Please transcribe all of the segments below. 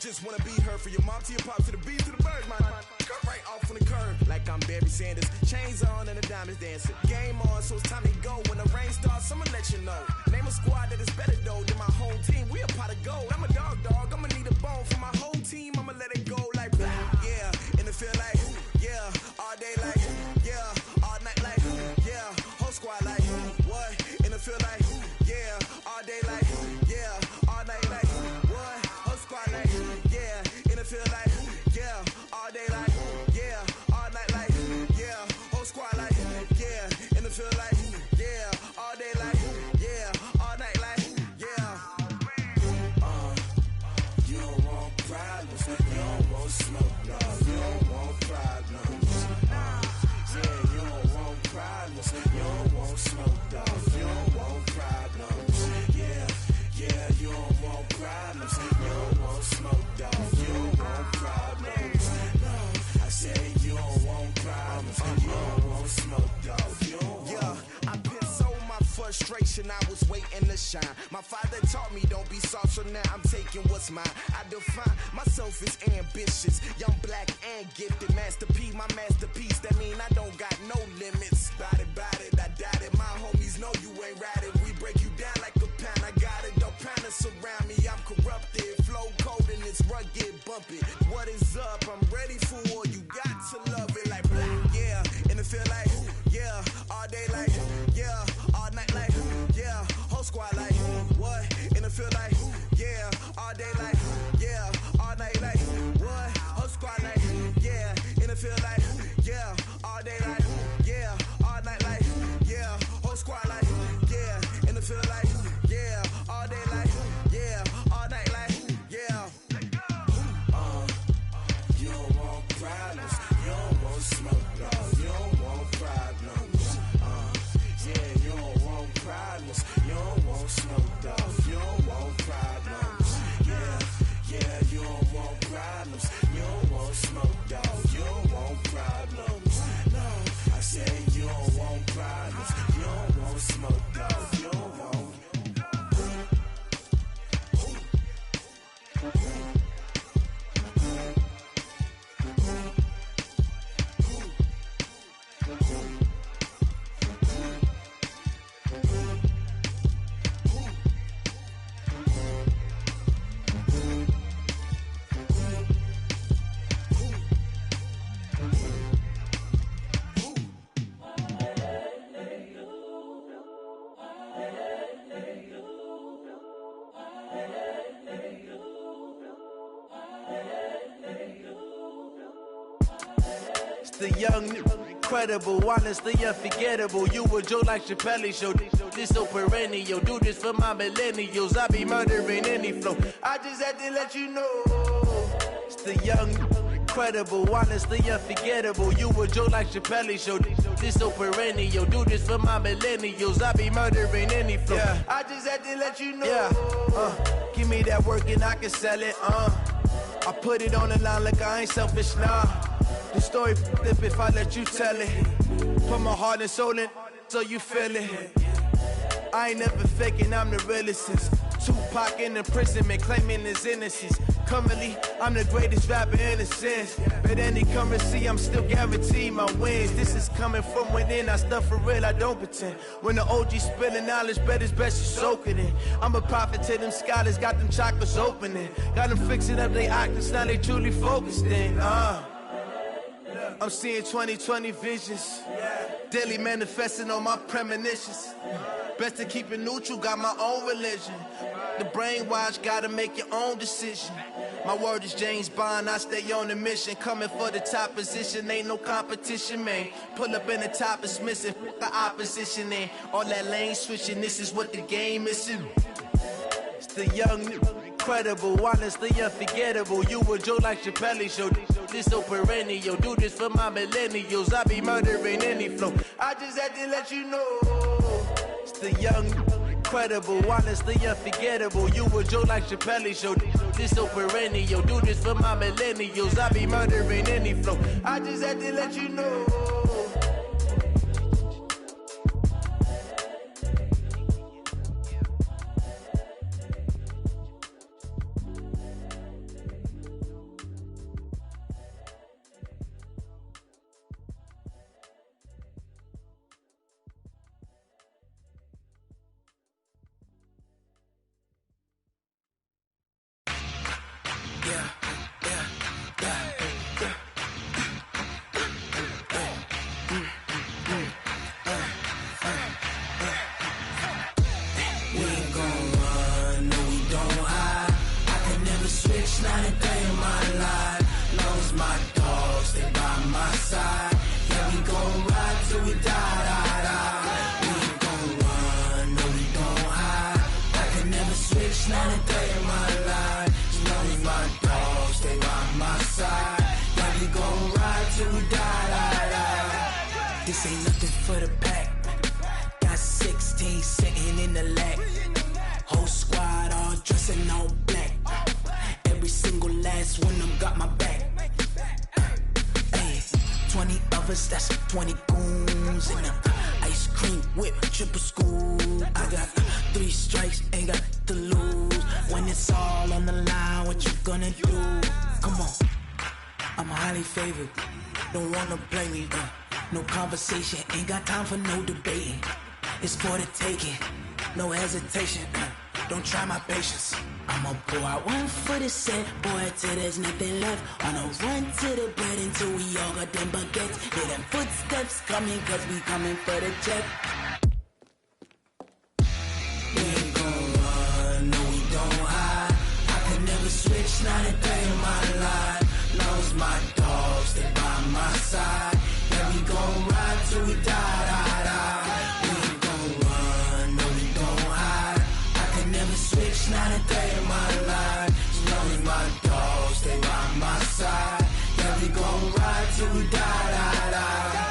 just wanna be her. For your mom to your pop to the beat to the birds, man. Cut right off on the curb, like I'm Barry Sanders. Chains on and the diamonds dancing. Game on, so it's time to go. When the rain starts, I'ma let you know. Name a squad that is better though than my home team. We a pot of gold. I'm a dog. I'ma need a bone for my whole team. I'ma let it go like blah. Yeah, and it feel like yeah, all day like yeah, all night like yeah, whole squad like what? And it feel like yeah, all day like yeah, all night like what? Whole squad like yeah, and it feel like yeah, all day like yeah, all night like yeah, whole squad like yeah, and it feel like yeah, all day like yeah, all night like yeah. You don't want problems, you don't want smoke, dog. You don't want problems. Yeah, you don't want problems, you don't want smoke, dog. You don't want problems. Yeah, you don't want problems, you don't want smoke, dog. You don't want problems. No, I say you don't want problems, you don't want smoke, dog. You don't want. I've been so my frustration, I was waiting to shine. My father taught me don't be soft, so now I'm taking what's mine. I define myself as ambitious, young, black, and gifted. Master P, my masterpiece, that mean I don't got no limits. Bout it, I doubt it. My homies know you ain't ride it. We break you down like a pound, I got it. Don't panic surround me, I'm corrupted. Flow cold and it's rugged, bump it. What is up? I'm ready for war, you got to love it like blah. Yeah, and it feel like yeah, all day like yeah, all night like yeah, whole squad like what? And it feel like yeah, all day like yeah, all night like what? Whole squad like yeah, and it feel like yeah, all day like yeah, all night like yeah, whole squad like yeah, and it feel like yeah, all day like yeah, all night like yeah. You don't want problems, you don't want smoke, dog. You don't want problems. Yeah, you don't want problems, you don't want smoke, dog. You don't want problems. Yeah, you don't want problems, you don't want smoke, dog. You don't want problems. No, I say you don't want problems, you don't want smoke, dog. You don't want. The young, incredible, honestly unforgettable. You a Joe like Chappelle show. This so perennial. Do this for my millennials. I be murdering any flow. I just had to let you know. It's the young, incredible, honestly unforgettable. You a Joe like Chappelle show. This so perennial. Do this for my millennials. I be murdering any flow. Yeah. I just had to let you know. Yeah. Give me that work and I can sell it. I put it on the line like I ain't selfish, nah. The story flip if I let you tell it. Put my heart and soul in so you feel it. I ain't never faking, I'm the realest since Tupac in imprisonment, claiming his innocence. Currently, I'm the greatest rapper in a sense. But any currency, I'm still guaranteed my wins. This is coming from within, I stuff for real, I don't pretend. When the OG spilling knowledge, bet it's best you soak it in. I'm a prophet to them scholars, got them chakras opening. Got them fixing up their octaves, now they truly focused in. I'm seeing 2020 visions, daily manifesting on my premonitions. Best to keep it neutral, got my own religion. The brainwash, gotta make your own decision. My word is James Bond, I stay on the mission. Coming for the top position, ain't no competition, man. Pull up in the top, it's missing, the opposition in. All that lane switching, this is what the game is. It's the young, incredible, honestly unforgettable. You a Joe like Chappelle show. This so perennial. Do this for my millennials. I be murdering any flow. I just had to let you know. It's the young, incredible, honestly unforgettable. You a Joe like Chappelle show. This so perennial. Do this for my millennials. I be murdering any flow. I just had to let you know. yeah, yeah, yeah, yeah. We ain't gon' run, no we don't hide. I can never switch, not a day in my life. Long as my dogs stay by my side. Yeah, we gon' ride till we die, die, die. We ain't gon' run, no we don't hide. I can never switch, not a day in my life. As long as my dogs stay by my side. Yeah, we gon' ride till we die, die, die. This ain't nothing for the pack. Got 16 sitting in the lag. Whole squad all dressed in all black. Every single last one of them got my back. Hey, 20 of us, that's 20 goons in the ice cream whip, triple scoop. I got 3 strikes, ain't got to lose. When it's all on the line, what you gonna do? Come on, I'm highly favored. Don't wanna play me, no conversation, ain't got time for no debating. It's for the taking, no hesitation. Don't try my patience. I'ma pour out one for the set, boy, till there's nothing left. On a run to the bread until we all got them baguettes. Hear them footsteps coming, cause we coming for the check. We ain't gon' run, no we don't hide. I can never switch, not a day in my life. Long as my dogs stay by my side. Yeah, we gon' ride till we die, die, die. We ain't gon' run, no we don't hide. I can never switch, not a day in my life. As long as my dogs stay by my side. Yeah, we gon' ride till we die, die, die.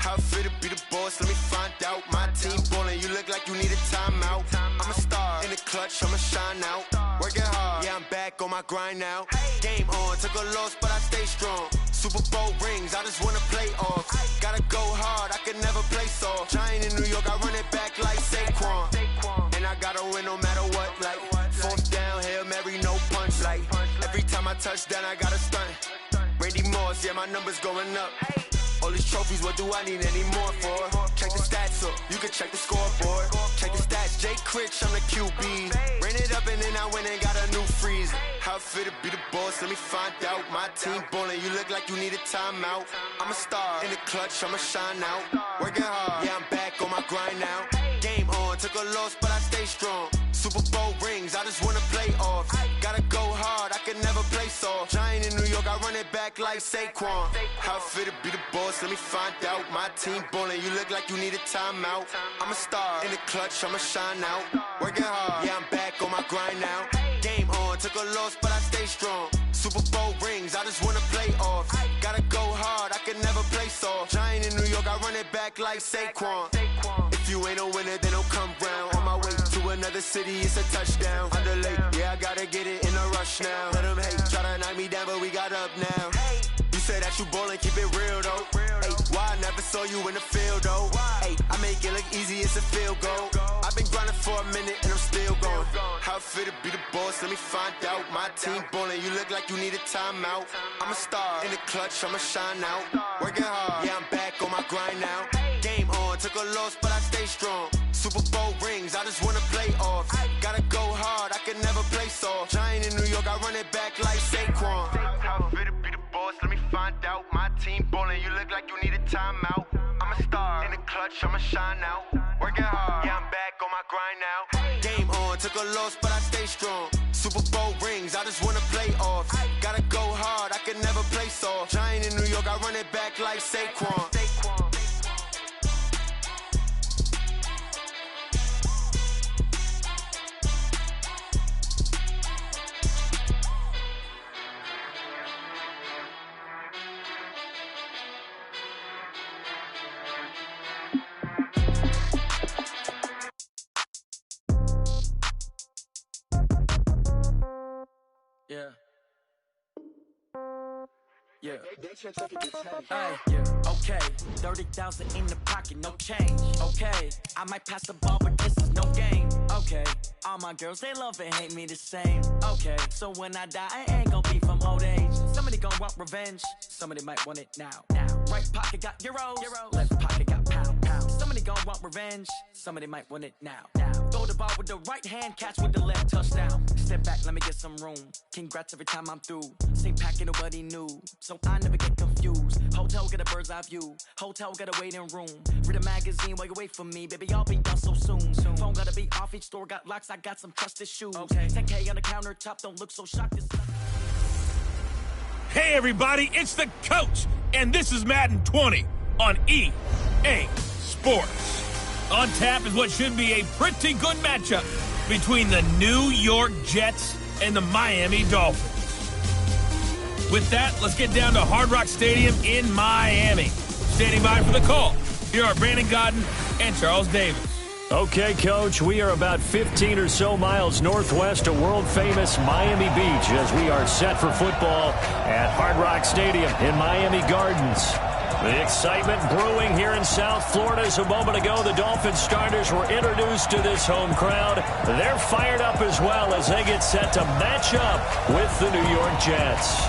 How I feel to be the boss, let me find out. My team ballin', you look like you need a timeout. I'm a star, in the clutch, I'ma shine out. Working hard, yeah, I'm back on my grind now. Game on, took a loss, but I stay strong. Super Bowl rings, I just wanna play off. Gotta go hard, I can never play soft. Giant in New York, I run it back like Saquon. And I gotta win no matter what, like fourth down, Hail Mary, no punch. Like every time I touch down, I gotta stunt. Randy Moss, yeah, my numbers going up. All these trophies, what do I need any more for? Check the stats up, you can check the scoreboard. Check the stats, Jay Critch, I'm the QB. Ran it up and then I went and got a new freeze. How I feel to be the boss, let me find out. My team ballin', you look like you need a timeout. I'm a star, in the clutch, I'ma shine out. Working hard, yeah, I'm back on my grind now. Game on, took a loss, but I stay strong. Super Bowl rings, I just wanna play off. Gotta go hard, I can never play soft. Giant in New York, I run it back like Saquon. How I feel to be the boss, let me find out. My team ballin', you look like you need a timeout. I'm a star, in the clutch, I'ma shine out. Working hard, yeah, I'm back on my grind now. Game on, took a loss, but I stay strong. Super Bowl rings, I just wanna play off. Gotta go hard, I can never play soft. Giant in New York, I run it back like Saquon. If you ain't a winner, then don't come round. On my way to another city, it's a touchdown. Underlay, yeah, I gotta get it in a rush now. Let them hate, try to knock me down, but we got up now. You say that you ballin', keep it real though. Hey, why I never saw you in the field though? Hey, I make it look easy, it's a field goal. I've been grinding for a minute and I'm still going. How I feel to be the boss, let me find out. My team ballin', you look like you need a timeout. I'm a star, in the clutch, I'ma shine out. Working hard, yeah, I'm back on my grind now. Game on, took a loss, but I stay strong. Super Bowl rings, I just wanna play off. Gotta go hard, I can never play soft. Giant in New York, I run it back like Saquon. How I feel to be the boss, let me find out. My team ballin', you look like you need a timeout. I'm a star, in the clutch, I'ma shine out. Working hard, yeah, I'm back on my grind now. Game on, took a loss, but I stay strong. Super Bowl rings, I just wanna play off. Gotta go hard, I can never play soft. Giant in New York, I run it back like Saquon. Yeah. Yeah. Hey, yeah. Okay. 30,000 in the pocket, no change. Okay. I might pass the ball, but this is no game. Okay. All my girls, they love and hate me the same. Okay. So when I die, I ain't gon' be from old age. Somebody gon' want revenge. Somebody might want it now. Right pocket got euros. Left pocket got pound. Somebody gon' want revenge. Somebody might want it now. Throw the ball with the right hand, catch with the left, touchdown. Step back, let me get some room. Congrats every time I'm through. Same packet, nobody knew, so I never get confused. Hotel got a bird's eye view. Hotel got a waiting room. Read a magazine while you wait for me, baby. I'll be done so soon. Phone gotta be off. Each store got locks. I got some trusted shoes. Okay. 10K on the countertop. Don't look so shocked. Hey everybody, it's the coach, and this is Madden 20 on EA Sports. On tap is what should be a pretty good matchup between the New York Jets and the Miami Dolphins. With that, let's get down to Hard Rock Stadium in Miami. Standing by for the call, here are Brandon Godden and Charles Davis. Okay, Coach, we are about 15 or so miles northwest of world-famous Miami Beach as we are set for football at Hard Rock Stadium in Miami Gardens. The excitement brewing here in South Florida as a moment ago. The Dolphins starters were introduced to this home crowd. They're fired up as well as they get set to match up with the New York Jets.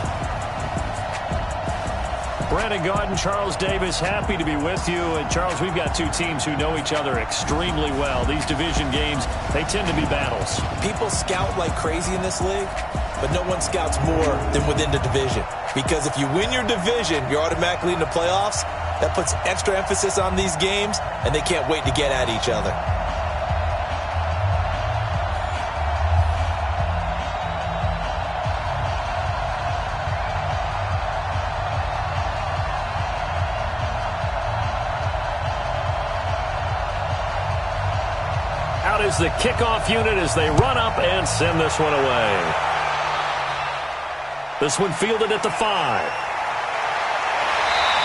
Brandon Gaudin, Charles Davis, happy to be with you. And Charles, we've got two teams who know each other extremely well. These division games, they tend to be battles. People scout like crazy in this league, but no one scouts more than within the division. Because if you win your division, you're automatically in the playoffs. That puts extra emphasis on these games, and they can't wait to get at each other. Out is the kickoff unit as they run up and send this one away. This one fielded at the 5.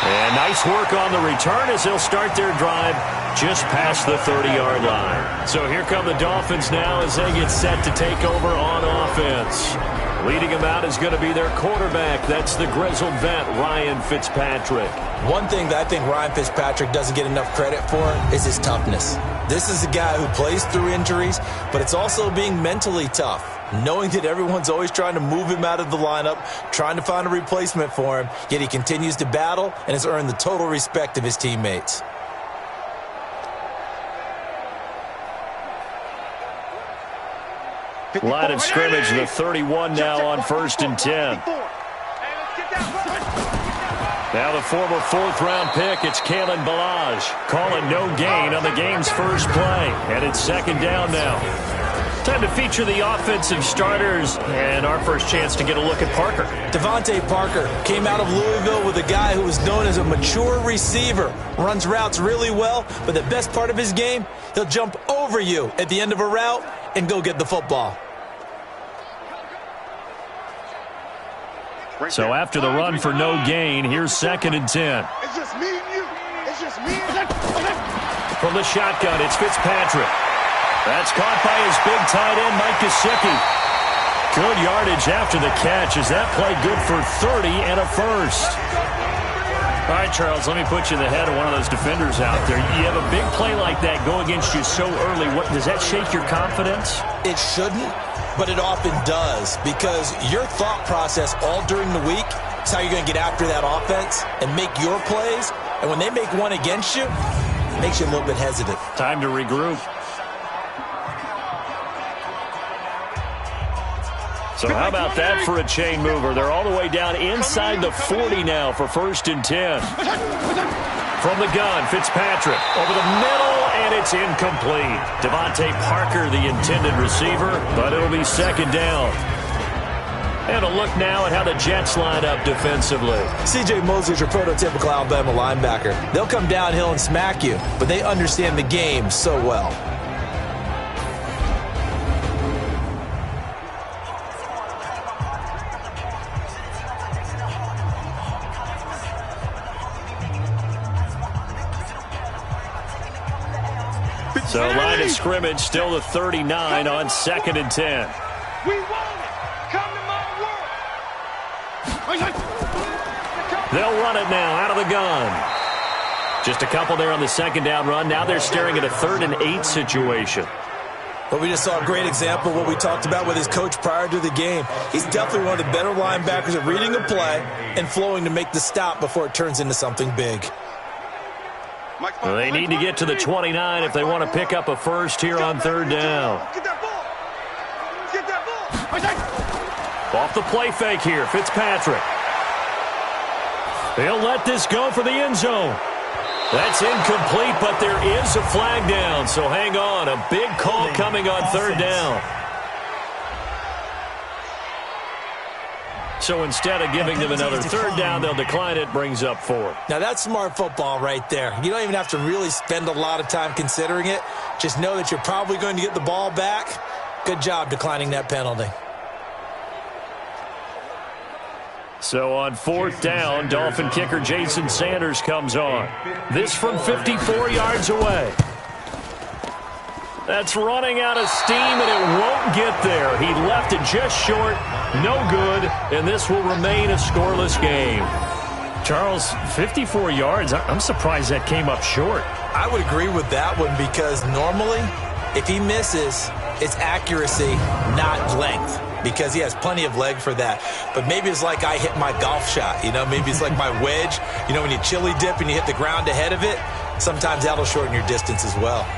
And nice work on the return as they'll start their drive just past the 30-yard line. So here come the Dolphins now as they get set to take over on offense. Leading them out is going to be their quarterback. That's the grizzled vet, Ryan Fitzpatrick. One thing that I think Ryan Fitzpatrick doesn't get enough credit for is his toughness. This is a guy who plays through injuries, but it's also being mentally tough. Knowing that everyone's always trying to move him out of the lineup, trying to find a replacement for him, yet he continues to battle and has earned the total respect of his teammates. Line of scrimmage, the 31 now on 1st and 10. Now the former 4th-round pick, it's Kalen Ballage. Calling no gain on the game's first play. And it's 2nd down now. Time to feature the offensive starters and our first chance to get a look at Parker. Devontae Parker came out of Louisville with a guy who was known as a mature receiver. Runs routes really well, but the best part of his game, he'll jump over you at the end of a route and go get the football. So after the run for no gain, here's 2nd and 10. It's just me and you. It's just me and you. From the shotgun, it's Fitzpatrick. That's caught by his big tight end, Mike Gesicki. Good yardage after the catch. Is that play good for 30 and a first? All right, Charles, let me put you in the head of one of those defenders out there. You have a big play like that go against you so early. What does that shake your confidence? It shouldn't, but it often does, because your thought process all during the week is how you're going to get after that offense and make your plays. And when they make one against you, it makes you a little bit hesitant. Time to regroup. So how about that for a chain mover? They're all the way down inside the 40 now for 1st and 10. From the gun, Fitzpatrick over the middle, and it's incomplete. Devontae Parker, the intended receiver, but it'll be 2nd down. And a look now at how the Jets line up defensively. C.J. Mosley's your prototypical Alabama linebacker. They'll come downhill and smack you, but they understand the game so well. So line of scrimmage still the 39 on 2nd and 10. We want it. Come to my world. They'll run it now out of the gun. Just a couple there on the 2nd down run. Now they're staring at a 3rd and 8 situation. But we just saw a great example of what we talked about with his coach prior to the game. He's definitely one of the better linebackers at reading a play and flowing to make the stop before it turns into something big. Well, they need to get to the 29 if they want to pick up a first here on 3rd down. Get that ball. Get that ball. Off the play fake here, Fitzpatrick. They'll let this go for the end zone. That's incomplete, but there is a flag down, so hang on. A big call coming on 3rd down. So instead of giving them another 3rd down, they'll decline it, brings up 4th. Now that's smart football right there. You don't even have to really spend a lot of time considering it. Just know that you're probably going to get the ball back. Good job declining that penalty. So on 4th down, Dolphin kicker Jason Sanders comes on. This from 54 yards away. That's running out of steam, and it won't get there. He left it just short, no good, and this will remain a scoreless game. Charles, 54 yards, I'm surprised that came up short. I would agree with that one because normally, if he misses, it's accuracy, not length, because he has plenty of leg for that. But maybe it's like I hit my golf shot, you know, maybe it's like my wedge. You know, when you chili dip and you hit the ground ahead of it, sometimes that'll shorten your distance as well.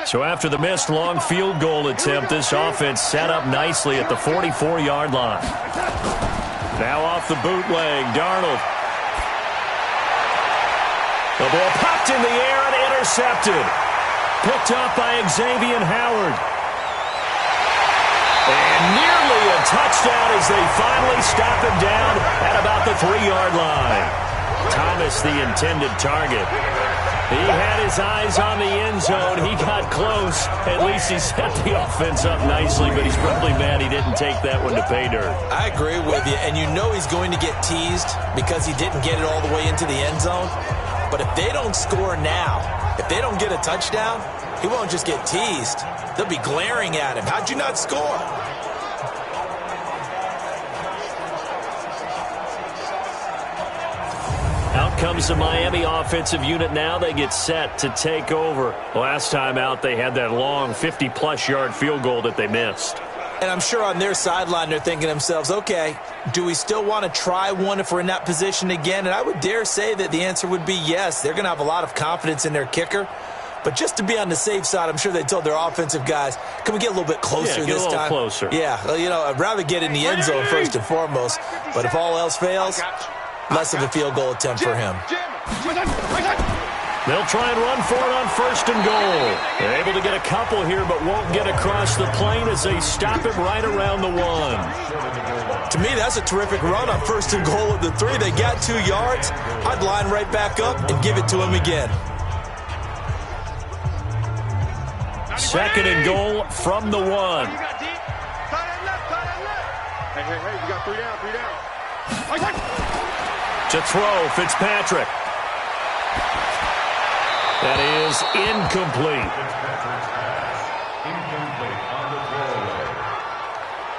So after the missed long field goal attempt, this offense set up nicely at the 44-yard line. Now off the bootleg, Darnold. The ball popped in the air and intercepted. Picked up by Xavier Howard. And nearly a touchdown as they finally stop him down at about the 3-yard line. Thomas, the intended target. He had his eyes on the end zone. He got close. At least he set the offense up nicely, but he's probably mad he didn't take that one to pay dirt. I agree with you, and you know he's going to get teased because he didn't get it all the way into the end zone. But if they don't score now, if they don't get a touchdown, he won't just get teased. They'll be glaring at him. How'd you not score? Out comes the Miami offensive unit now. They get set to take over. Last time out, they had that long 50-plus yard field goal that they missed. And I'm sure on their sideline they're thinking to themselves, okay, do we still want to try one if we're in that position again? And I would dare say that the answer would be yes. They're going to have a lot of confidence in their kicker. But just to be on the safe side, I'm sure they told their offensive guys, can we get a little bit closer this time? Closer. Yeah, well, I'd rather get in the end zone first and foremost. But if all else fails, less of a field goal attempt for him. They'll try and run for it on first and goal. They're able to get a couple here, but won't get across the plane as they stop it right around the 1. To me, that's a terrific run on first and goal at the 3. They got 2 yards. I'd line right back up and give it to him again. Second and goal from the 1. Hey, you got 3 down, 3 down. To throw, Fitzpatrick. That is incomplete. Incomplete on the throwaway.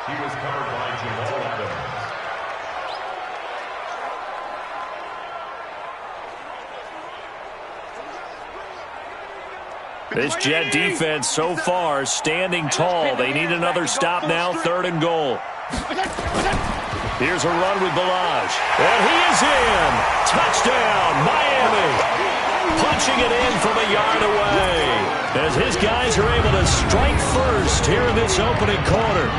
He was covered by Jamal Adams. This Jet defense so far standing tall. They need another stop now, third and goal. Here's a run with Balaj. And he is in. Touchdown, Miami. Punching it in from a yard away. As his guys are able to strike first here in this opening quarter.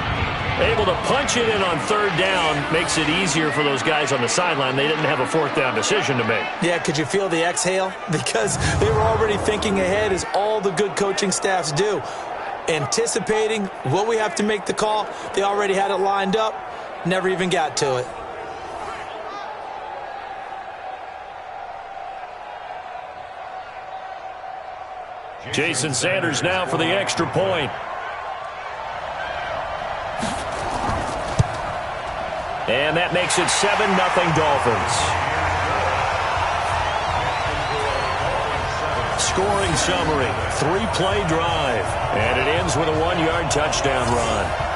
Able to punch it in on third down makes it easier for those guys on the sideline. They didn't have a fourth down decision to make. Yeah, could you feel the exhale? Because they were already thinking ahead, as all the good coaching staffs do. Anticipating, will we have to make the call? They already had it lined up. Never even got to it. Jason Sanders now for the extra point. And that makes it 7-0 Dolphins. Scoring summary, 3-play drive. And it ends with a 1-yard touchdown run.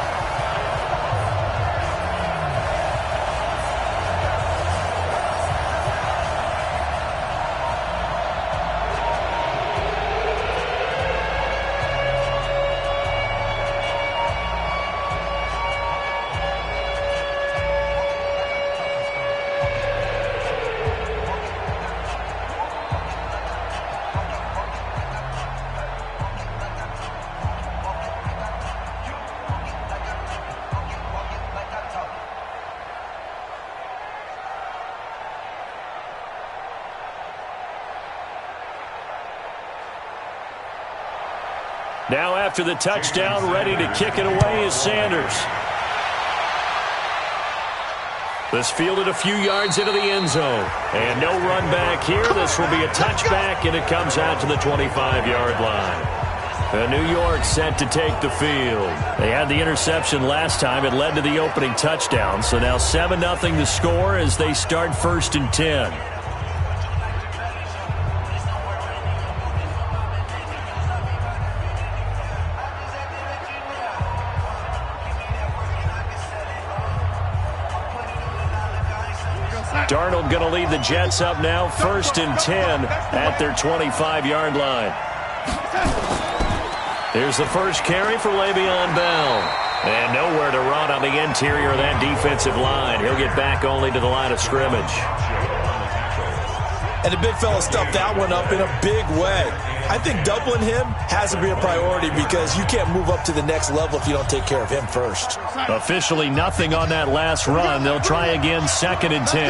Now after the touchdown, ready to kick it away is Sanders. This fielded a few yards into the end zone. And no run back here. This will be a touchback, and it comes out to the 25-yard line. New York set to take the field. They had the interception last time. It led to the opening touchdown. So now 7-0 the score as they start 1st and 10. Darnold going to lead the Jets up now, 1st and 10 at their 25-yard line. Here's the first carry for Le'Veon Bell. And nowhere to run on the interior of that defensive line. He'll get back only to the line of scrimmage. And the big fella stuffed that one up in a big way. I think doubling him has to be a priority because you can't move up to the next level if you don't take care of him first. Officially nothing on that last run. They'll try again, 2nd and 10.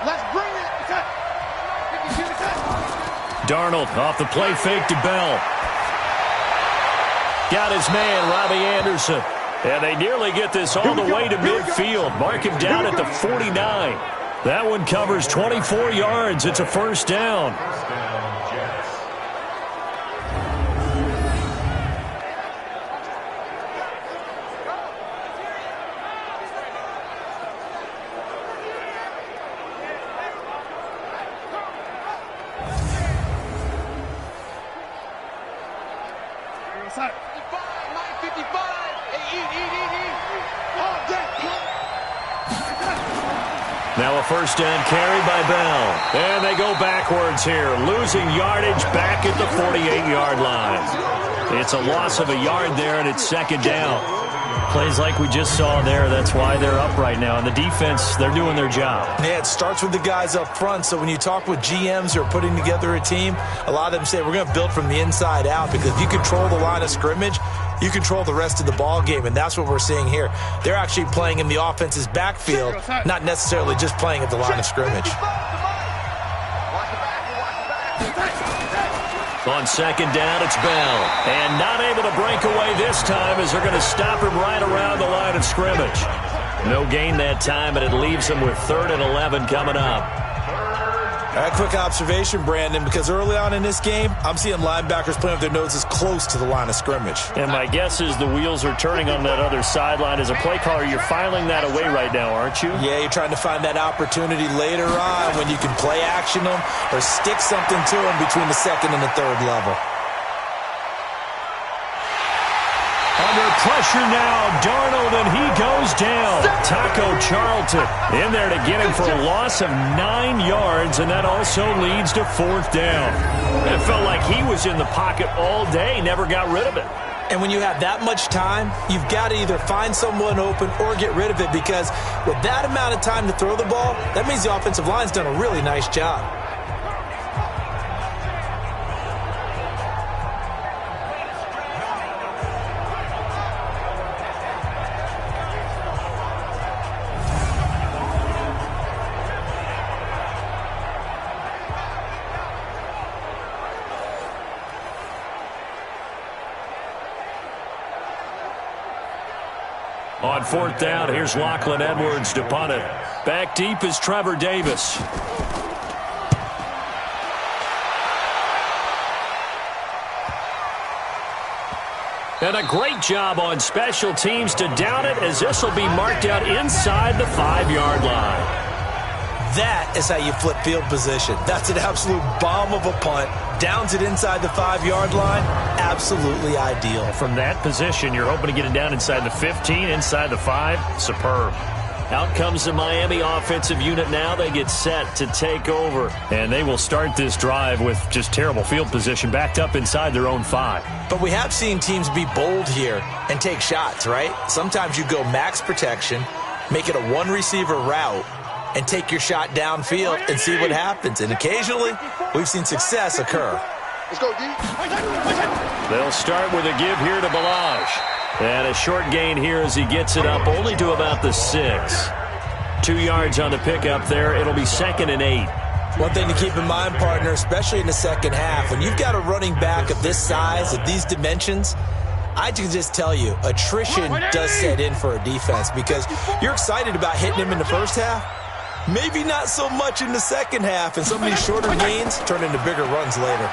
Let's bring it. Darnold off the play fake to Bell. Got his man, Robbie Anderson. And they nearly get this all the way to midfield. Mark him down at the 49. That one covers 24 yards. It's a first down. Now a first down carry by Bell. And they go backwards here, losing yardage back at the 48-yard line. It's a loss of a yard there, and it's second down. Plays like we just saw there. That's why they're up right now. And the defense, they're doing their job. Yeah, it starts with the guys up front. So when you talk with GMs who are putting together a team, a lot of them say we're going to build from the inside out, because if you control the line of scrimmage, you control the rest of the ball game, and that's what we're seeing here. They're actually playing in the offense's backfield, not necessarily just playing at the line of scrimmage. On second down, it's Bell. And not able to break away this time, as they're going to stop him right around the line of scrimmage. No gain that time, and it leaves him with 3rd and 11 coming up. All right, quick observation, Brandon, because early on in this game, I'm seeing linebackers playing with their noses close to the line of scrimmage. And my guess is the wheels are turning on that other sideline. As a play caller, you're filing that away right now, aren't you? Yeah, you're trying to find that opportunity later on when you can play action them or stick something to them between the 2nd and the 3rd level. Under pressure now, Darnold, and he goes down. Taco Charlton in there to get him for a loss of 9 yards, and that also leads to 4th down. It felt like he was in the pocket all day, never got rid of it. And when you have that much time, you've got to either find someone open or get rid of it, because with that amount of time to throw the ball, that means the offensive line's done a really nice job. On 4th down, here's Lachlan Edwards to punt it. Back deep is Trevor Davis. And a great job on special teams to down it, as this will be marked out inside the 5-yard line. That is how you flip field position. That's an absolute bomb of a punt. Downs it inside the 5-yard line. Absolutely ideal. From that position, you're hoping to get it down inside the 15, inside the 5. Superb. Out comes the Miami offensive unit now. They get set to take over. And they will start this drive with just terrible field position, backed up inside their own 5. But we have seen teams be bold here and take shots, right? Sometimes you go max protection, make it a one-receiver route, and take your shot downfield and see what happens. And occasionally, we've seen success occur. Let's go, D. They'll start with a give here to Balaj. And a short gain here as he gets it up only to about the 6. 2 yards on the pickup there. It'll be 2nd and 8. One thing to keep in mind, partner, especially in the second half, when you've got a running back of this size, of these dimensions, I can just tell you, attrition does set in for a defense, because you're excited about hitting him in the first half. Maybe not so much in the second half, and some of these shorter gains turn into bigger runs later.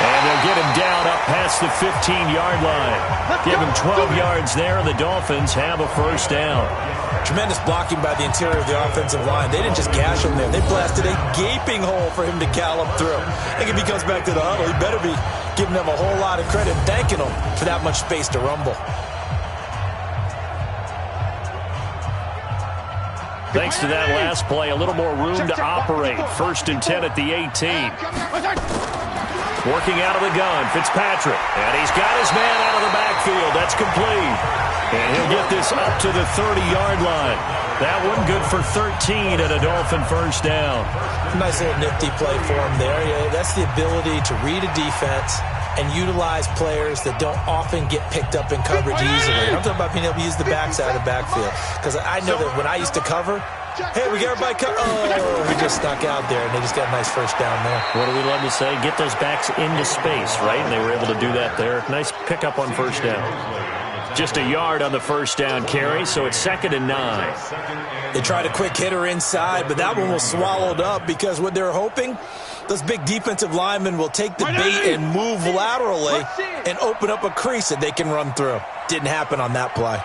And they'll get him down up past the 15-yard line. Give him 12 yards there, and the Dolphins have a first down. Tremendous blocking by the interior of the offensive line. They didn't just gash him there. They blasted a gaping hole for him to gallop through. I think if he comes back to the huddle, he better be giving them a whole lot of credit, thanking them for that much space to rumble. Thanks to that last play, a little more room to operate. 1st and 10 at the 18. Working out of the gun, Fitzpatrick. And he's got his man out of the backfield. That's complete. And he'll get this up to the 30-yard line. That one good for 13 and a Dolphin first down. Nice little nifty play for him there. Yeah, that's the ability to read a defense and utilize players that don't often get picked up in coverage easily. I'm talking about being able to use the backside of the backfield. Because I know that when I used to cover, hey, we got everybody covered. Oh, we just snuck out there, and they just got a nice first down there. What do we love to say? Get those backs into space, right? And they were able to do that there. Nice pickup on first down. Just a yard on the first down carry, so it's 2nd and 9. They tried a quick hitter inside, but that one was swallowed up because what they're hoping, those big defensive linemen will take the bait and move laterally and open up a crease that they can run through. Didn't happen on that play.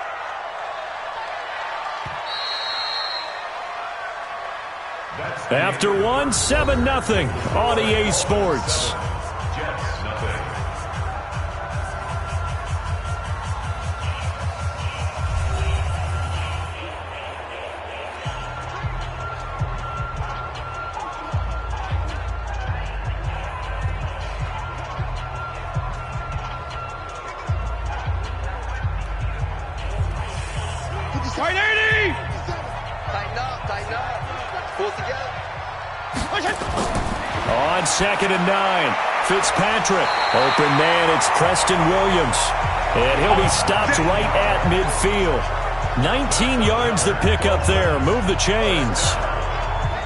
After 1, 7-0 on EA Sports. On 2nd and 9, Fitzpatrick. Open man, it's Preston Williams. And he'll be stopped right at midfield. 19 yards to pick up there. Move the chains.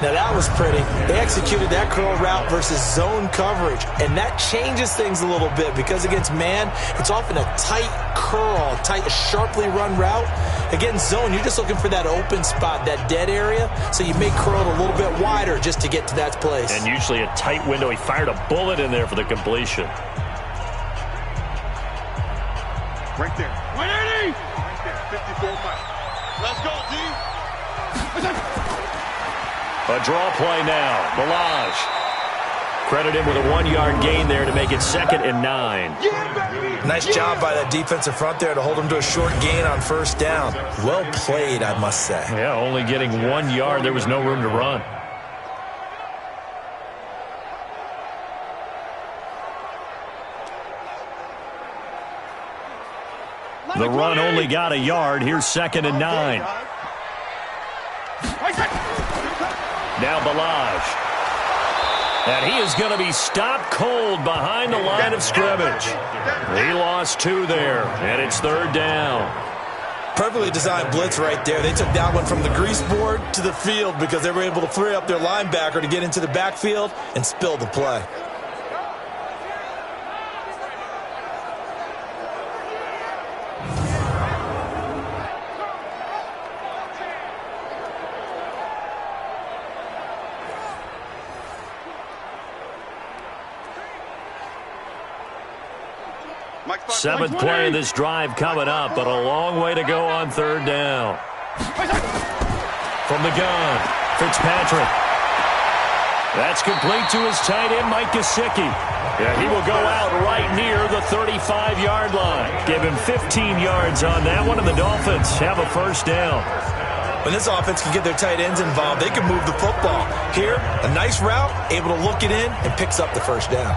Now that was pretty. They executed that curl route versus zone coverage, and that changes things a little bit because against man, it's often a tight curl, tight, sharply run route. Against zone, you're just looking for that open spot, that dead area, so you may curl it a little bit wider just to get to that place. And usually a tight window. He fired a bullet in there for the completion. Right there. 180! Right there, 54 miles. Let's go, D! A draw play now. Balaj. Credit him with a 1-yard gain there to make it 2nd and 9. Nice job by that defensive front there to hold him to a short gain on first down. Well played, I must say. Yeah, only getting 1 yard. There was no room to run. The run only got a yard. Here's 2nd and 9. Now Balaj. And he is going to be stopped cold behind the line of scrimmage. He lost 2 there, and it's 3rd down. Perfectly designed blitz right there. They took that one from the grease board to the field because they were able to free up their linebacker to get into the backfield and spill the play. Seventh play of this drive coming up, but a long way to go on 3rd down. From the gun, Fitzpatrick. That's complete to his tight end, Mike Gesicki. Yeah, he will go out right near the 35-yard line. Give him 15 yards on that one, and the Dolphins have a 1st down. When this offense can get their tight ends involved, they can move the football. Here, a nice route, able to look it in, and picks up the 1st down.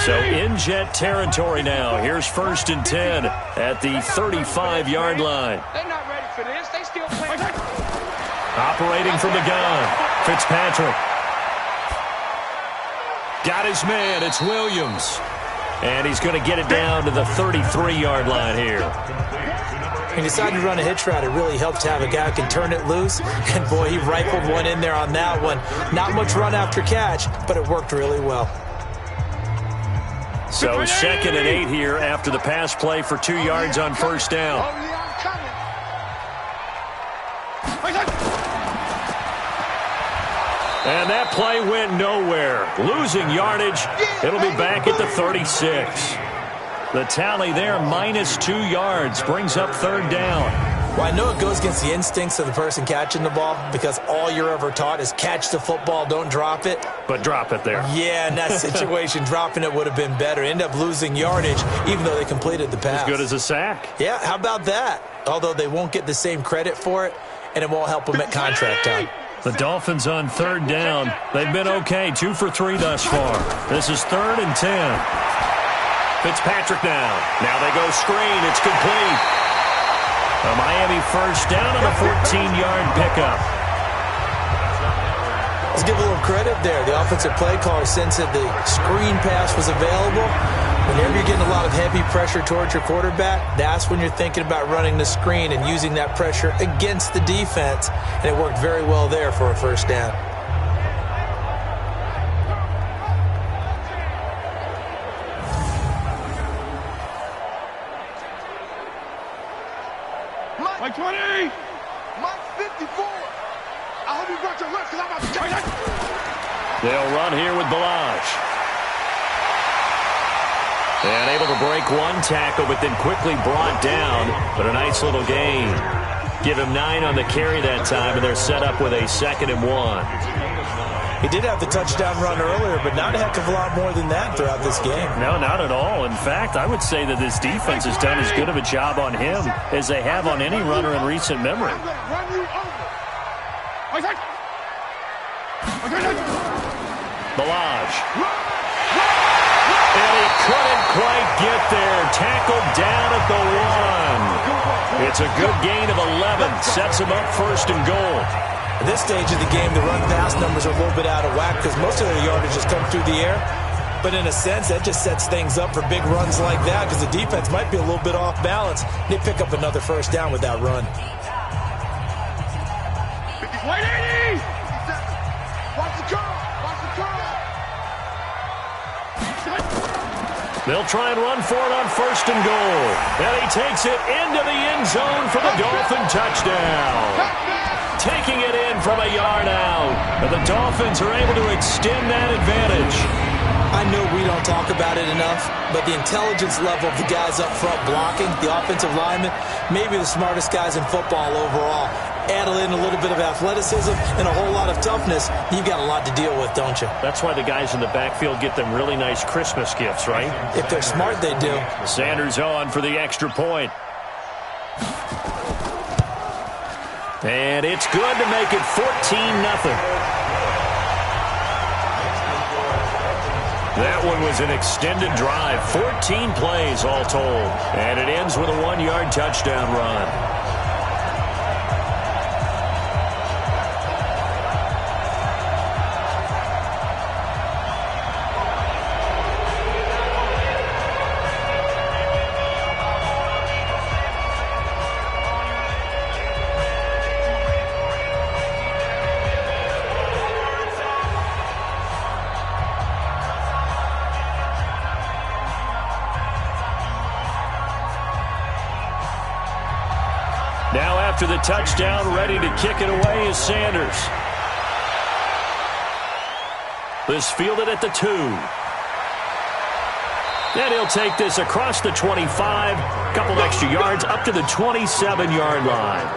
So in jet territory now. Here's 1st and 10 at the 35-yard line. They're not ready for this. They still playing. Operating from the gun, Fitzpatrick. Got his man. It's Williams. And he's going to get it down to the 33-yard line here. He decided to run a hitch route. It really helped to have a guy who can turn it loose. And, boy, he rifled one in there on that one. Not much run after catch, but it worked really well. So 2nd and 8 here after the pass play for 2 yards on 1st down. And that play went nowhere. Losing yardage. It'll be back at the 36. The tally there, -2 yards, brings up 3rd down. Well, I know it goes against the instincts of the person catching the ball because all you're ever taught is catch the football, don't drop it. But drop it there. Yeah, in that situation, dropping it would have been better. End up losing yardage, even though they completed the pass. As good as a sack. Yeah, how about that? Although they won't get the same credit for it, and it won't help them at contract time. The Dolphins on 3rd down. They've been okay, 2 for 3 thus far. This is 3rd and 10. Fitzpatrick now. Now they go screen. It's complete. A Miami 1st down on a 14-yard pickup. Let's give a little credit there. The offensive play caller sensed that the screen pass was available. Whenever you're getting a lot of heavy pressure towards your quarterback, that's when you're thinking about running the screen and using that pressure against the defense. And it worked very well there for a first down. Mike 20! Mike 54! I hope you brought your lips because I'm about to carry that. They'll run here with Balaj. And able to break one tackle, but then quickly brought down. But a nice little gain. Give him 9 on the carry that time, and they're set up with a 2nd and 1. He did have the touchdown run earlier, but not a heck of a lot more than that throughout this game. No, not at all. In fact, I would say that this defense has done as good of a job on him as they have on any runner in recent memory. Balaj. And he couldn't quite get there. Tackled down at the 1. It's a good gain of 11. Sets him up 1st and goal. At this stage of the game, the run-pass numbers are a little bit out of whack because most of their yardage has come through the air. But in a sense, that just sets things up for big runs like that because the defense might be a little bit off balance. They pick up another first down with that run. 180! Watch the curl! Watch the curl! They'll try and run for it on 1st and goal. And he takes it into the end zone for the Dolphin touchdown. Taking it in from a yard out. And the Dolphins are able to extend that advantage. I know we don't talk about it enough, but the intelligence level of the guys up front blocking, the offensive linemen, maybe the smartest guys in football overall. Add in a little bit of athleticism and a whole lot of toughness, you've got a lot to deal with, don't you? That's why the guys in the backfield get them really nice Christmas gifts, right? If they're smart, they do. Sanders on for the extra point. And it's good to make it 14-0. That one was an extended drive, 14 plays all told. And it ends with a 1-yard touchdown run. Now after the touchdown, ready to kick it away is Sanders. This fielded at the 2. And he'll take this across the 25, couple extra yards up to the 27-yard line.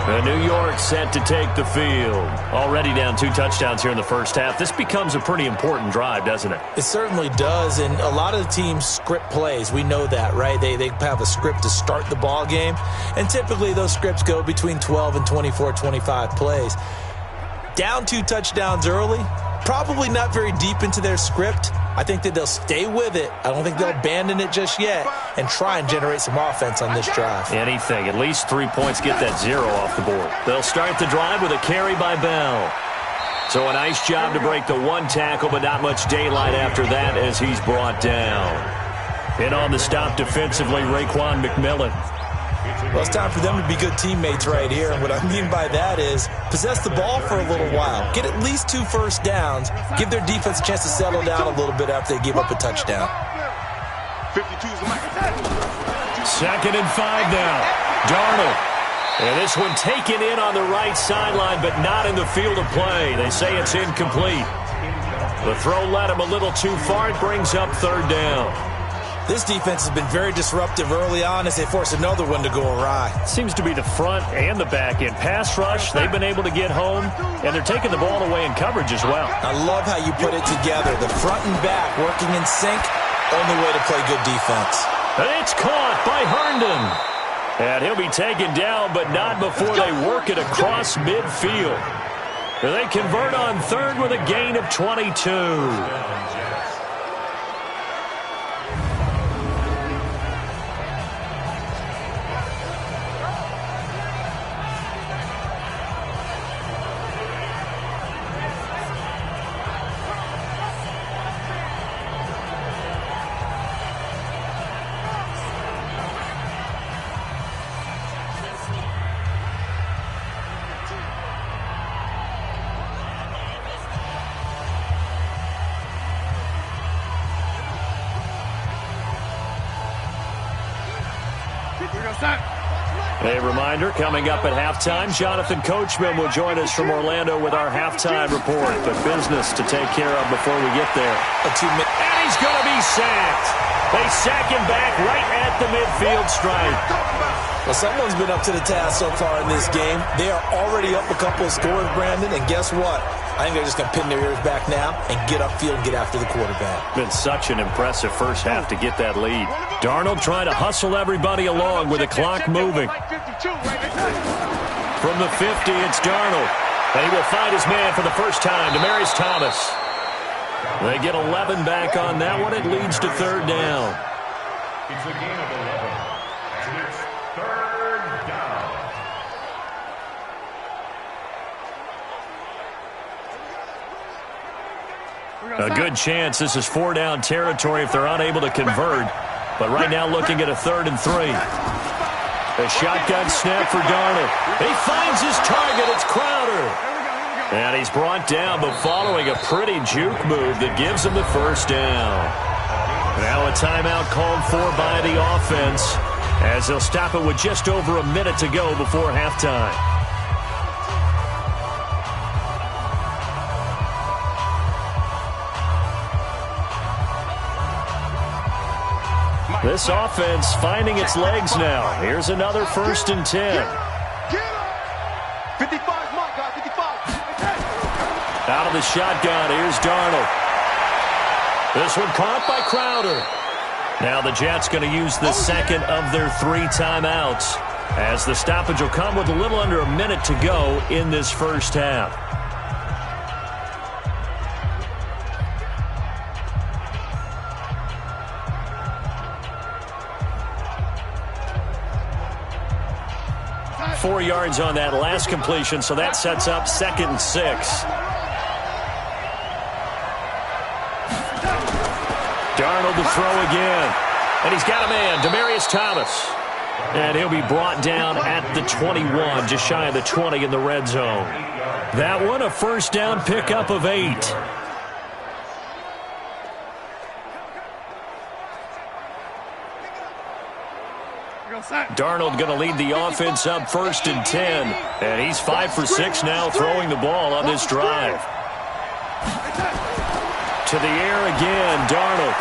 And New York set to take the field. Already down 2 touchdowns here in the first half. This becomes a pretty important drive, doesn't it? It certainly does, and a lot of the teams script plays. We know that, right? They have a script to start the ball game, and typically those scripts go between 12 and 24, 25 plays. Down 2 touchdowns early, probably not very deep into their script. I think that they'll stay with it. I don't think they'll abandon it just yet and try and generate some offense on this drive. Anything. At least 3 points, get that 0 off the board. They'll start the drive with a carry by Bell. So a nice job to break the 1 tackle, but not much daylight after that as he's brought down. In on the stop defensively, Raekwon McMillan. Well, it's time for them to be good teammates right here. And what I mean by that is possess the ball for a little while. Get at least 2 first downs. Give their defense a chance to settle down a little bit after they give up a touchdown. 52's the 2nd and 5 now. Darnold. And this one taken in on the right sideline, but not in the field of play. They say it's incomplete. The throw led him a little too far. It brings up 3rd down. This defense has been very disruptive early on as they force another one to go awry. Seems to be the front and the back end. Pass rush, they've been able to get home, and they're taking the ball away in coverage as well. I love how you put it together. The front and back working in sync, only way to play good defense. And it's caught by Herndon. And he'll be taken down, but not before they work it across midfield. They convert on 3rd with a gain of 22. A reminder, coming up at halftime, Jonathan Coachman will join us from Orlando with our halftime report. But business to take care of before we get there. And he's going to be sacked. They sack him back right at the midfield stripe. Well, someone's been up to the task so far in this game. They are already up a couple of scores, Brandon, and guess what? I think they're just going to pin their ears back now and get upfield and get after the quarterback. Been such an impressive first half to get that lead. Darnold trying to hustle everybody along with the clock moving. From the 50, it's Darnold. And he will find his man for the first time, Demaryius Thomas. They get 11 back on that one. It leads to third down. It's a gain of 11, and it's third down. A good chance this is four-down territory if they're unable to convert. But right now looking at a 3rd and 3. A shotgun snap for Darnold. He finds his target. It's Crowder. And he's brought down, but following a pretty juke move that gives him the first down. Now a timeout called for by the offense as they'll stop it with just over a minute to go before halftime. This offense finding its legs now. Here's another 1st and 10. 55, my guy, 55. Out of the shotgun, here's Darnold. This one caught by Crowder. Now the Jets going to use the second of their 3 timeouts as the stoppage will come with a little under a minute to go in this first half. .4 yards on that last completion, so that sets up 2nd and 6. Darnold to throw again. And he's got a man, Demaryius Thomas. And he'll be brought down at the 21, just shy of the 20 in the red zone. That one, a first down pickup of 8. Darnold going to lead the offense up 1st and 10. And he's 5 for 6 now throwing the ball on this drive. To the air again, Darnold.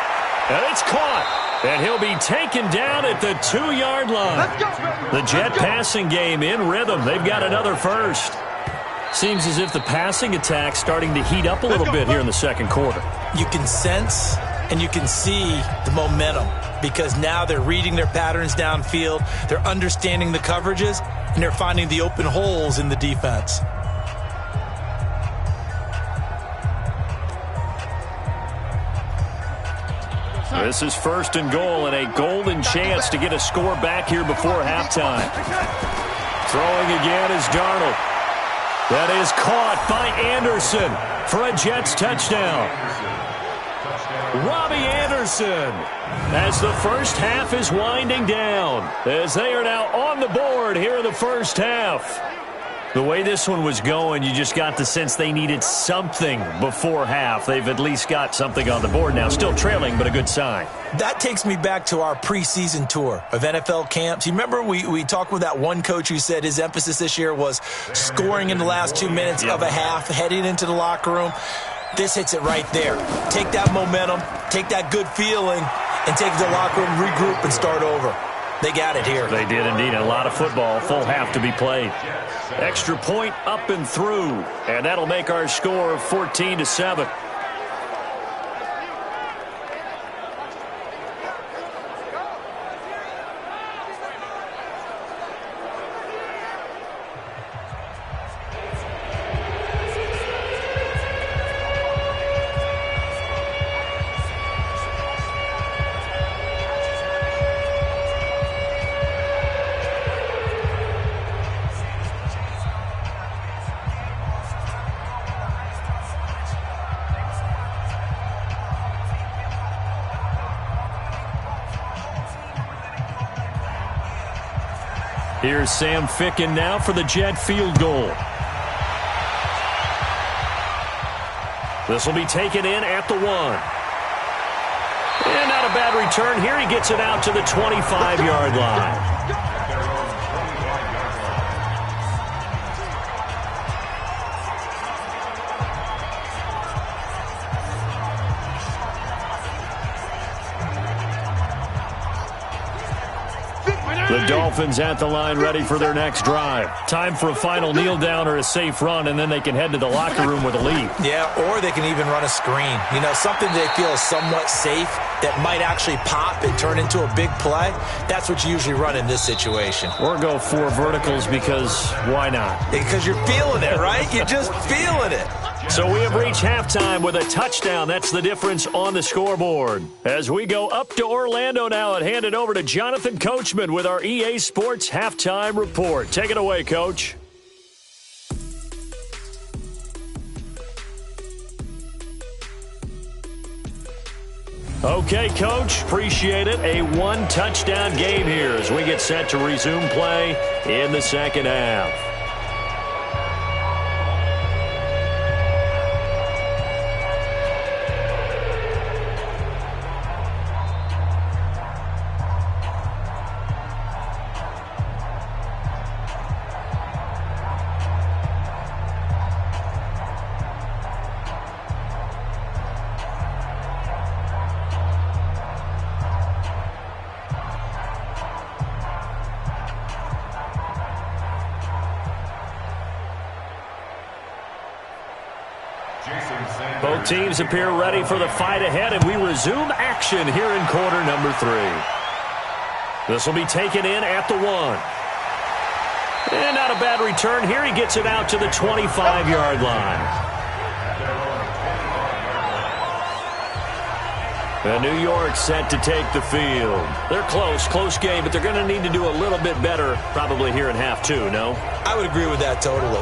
And it's caught. And he'll be taken down at the 2-yard line. The Jet passing game in rhythm. They've got another first. Seems as if the passing attack's starting to heat up a little bit here in the second quarter. You can sense and you can see the momentum because now they're reading their patterns downfield, they're understanding the coverages, and they're finding the open holes in the defense. This is 1st and goal and a golden chance to get a score back here before halftime. Throwing again is Darnold. That is caught by Anderson for a Jets touchdown. Robbie Anderson as the first half is winding down as they are now on the board here in the first half. The way this one was going, you just got the sense they needed something before half. They've at least got something on the board now. Still trailing, but a good sign. That takes me back to our preseason tour of NFL camps. You remember we talked with that one coach who said his emphasis this year was scoring in the last 2 minutes of a half, heading into the locker room. This hits it right there. Take that momentum, take that good feeling, and take it to the locker room, regroup, and start over. They got it here. They did indeed. A lot of football, full half to be played. Extra point up and through, and that'll make our score 14-7. Here's Sam Ficken now for the Jet field goal. This will be taken in at the 1. And not a bad return here. He gets it out to the 25-yard line. The Dolphins at the line ready for their next drive. Time for a final kneel down or a safe run, and then they can head to the locker room with a lead. Yeah, or they can even run a screen. You know, something they feel is somewhat safe that might actually pop and turn into a big play. That's what you usually run in this situation. Or go 4 verticals because why not? Because you're feeling it, right? You're just feeling it. So we have reached halftime with a touchdown. That's the difference on the scoreboard. As we go up to Orlando now and hand it over to Jonathan Coachman with our EA Sports Halftime Report. Take it away, Coach. Okay, Coach, appreciate it. A 1-touchdown game here as we get set to resume play in the second half. Both teams appear ready for the fight ahead, and we resume action here in quarter number 3. This will be taken in at the 1. And not a bad return here. He gets it out to the 25-yard line. And New York set to take the field. They're close game, but they're going to need to do a little bit better probably here in half 2, no? I would agree with that totally.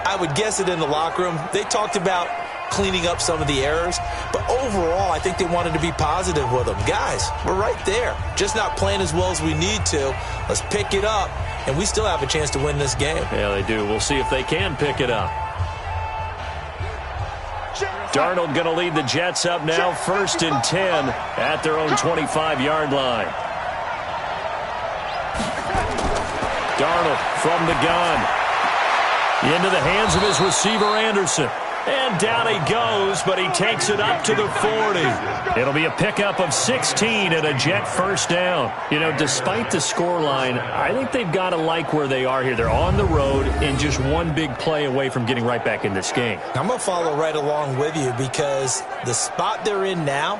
I would guess it in the locker room. They talked about cleaning up some of the errors, but overall, I think they wanted to be positive with them. Guys, we're right there. Just not playing as well as we need to. Let's pick it up, and we still have a chance to win this game. Yeah, they do. We'll see if they can pick it up. Darnold going to lead the Jets up now, 1st and 10 at their own 25-yard line. Darnold from the gun. Into the hands of his receiver, Anderson. And down he goes, but he takes it up to the 40. It'll be a pickup of 16 and a Jet first down. You know, despite the scoreline, I think they've got to like where they are here. They're on the road and just one big play away from getting right back in this game. I'm going to follow right along with you because the spot they're in now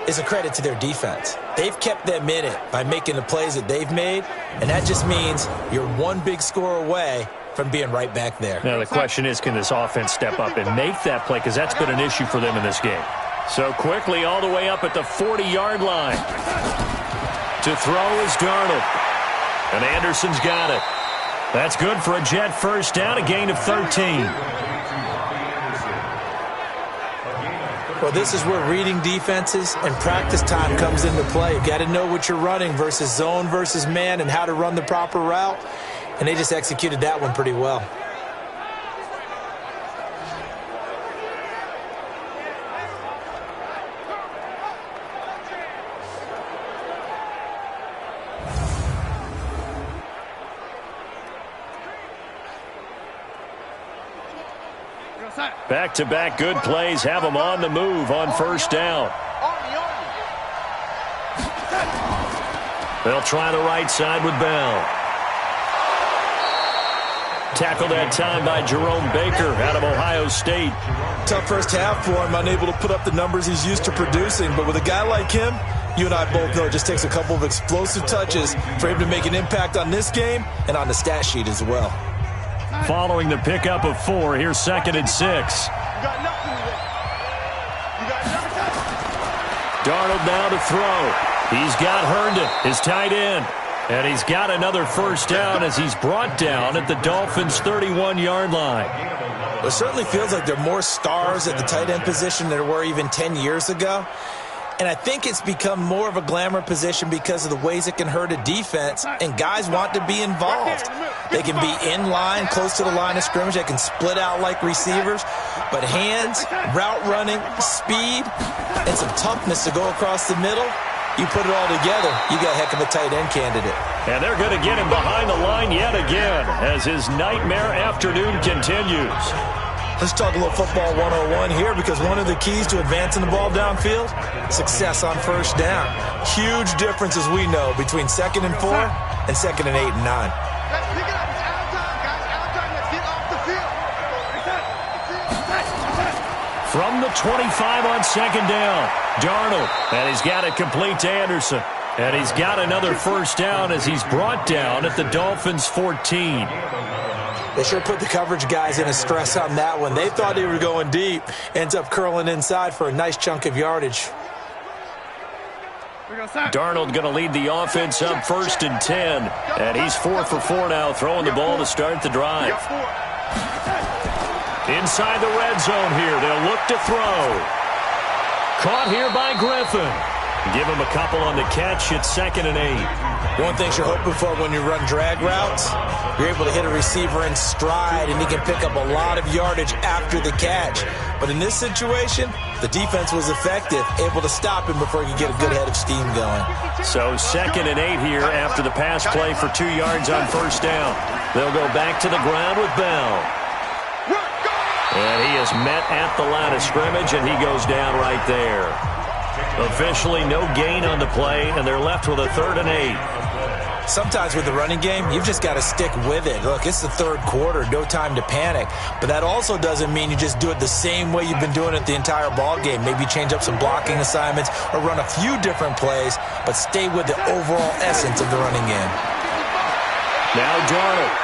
is a credit to their defense. They've kept them in it by making the plays that they've made, and that just means you're one big score away from being right back there. Now the question is, can this offense step up and make that play? Because that's been an issue for them in this game. So quickly all the way up at the 40-yard line. To throw is Darnold. And Anderson's got it. That's good for a Jet first down, a gain of 13. Well, this is where reading defenses and practice time comes into play. You've got to know what you're running versus zone versus man and how to run the proper route. And they just executed that one pretty well. Back-to-back good plays have them on the move on first down. They'll try the right side with Bell. Tackled that time by Jerome Baker out of Ohio State. Tough first half for him, unable to put up the numbers he's used to producing. But with a guy like him, you and I both know it just takes a couple of explosive touches for him to make an impact on this game and on the stat sheet as well. Following the pickup of 4, here's 2nd and 6. Darnold now to throw. He's got Herndon, his tight end. And he's got another first down as he's brought down at the Dolphins' 31-yard line. It certainly feels like there are more stars at the tight end position than there were even 10 years ago. And I think it's become more of a glamour position because of the ways it can hurt a defense, and guys want to be involved. They can be in line, close to the line of scrimmage. They can split out like receivers. But hands, route running, speed, and some toughness to go across the middle, you put it all together, you got a heck of a tight end candidate. And they're going to get him behind the line yet again as his nightmare afternoon continues. Let's talk a little football 101 here, because one of the keys to advancing the ball downfield, success on first down. Huge difference, as we know, between 2nd and 4 and 2nd and 8 and 9. From the 25 on 2nd down, Darnold, and he's got it complete to Anderson. And he's got another first down as he's brought down at the Dolphins' 14. They sure put the coverage guys in a stress on that one. They thought they were going deep. Ends up curling inside for a nice chunk of yardage. Darnold going to lead the offense up 1st and 10. And he's 4 for 4 now, throwing the ball to start the drive. Inside the red zone here. They'll look to throw. Caught here by Griffin. Give him a couple on the catch. It's 2nd and 8. One thing you're hoping for when you run drag routes, you're able to hit a receiver in stride, and he can pick up a lot of yardage after the catch. But in this situation, the defense was effective, able to stop him before he could get a good head of steam going. So 2nd and 8 here after the pass play for 2 yards on first down. They'll go back to the ground with Bell. And he is met at the line of scrimmage, and he goes down right there. Officially no gain on the play, and they're left with a 3rd and 8. Sometimes with the running game, you've just got to stick with it. Look, it's the 3rd quarter, no time to panic. But that also doesn't mean you just do it the same way you've been doing it the entire ball game. Maybe change up some blocking assignments or run a few different plays, but stay with the overall essence of the running game. Now Darnold.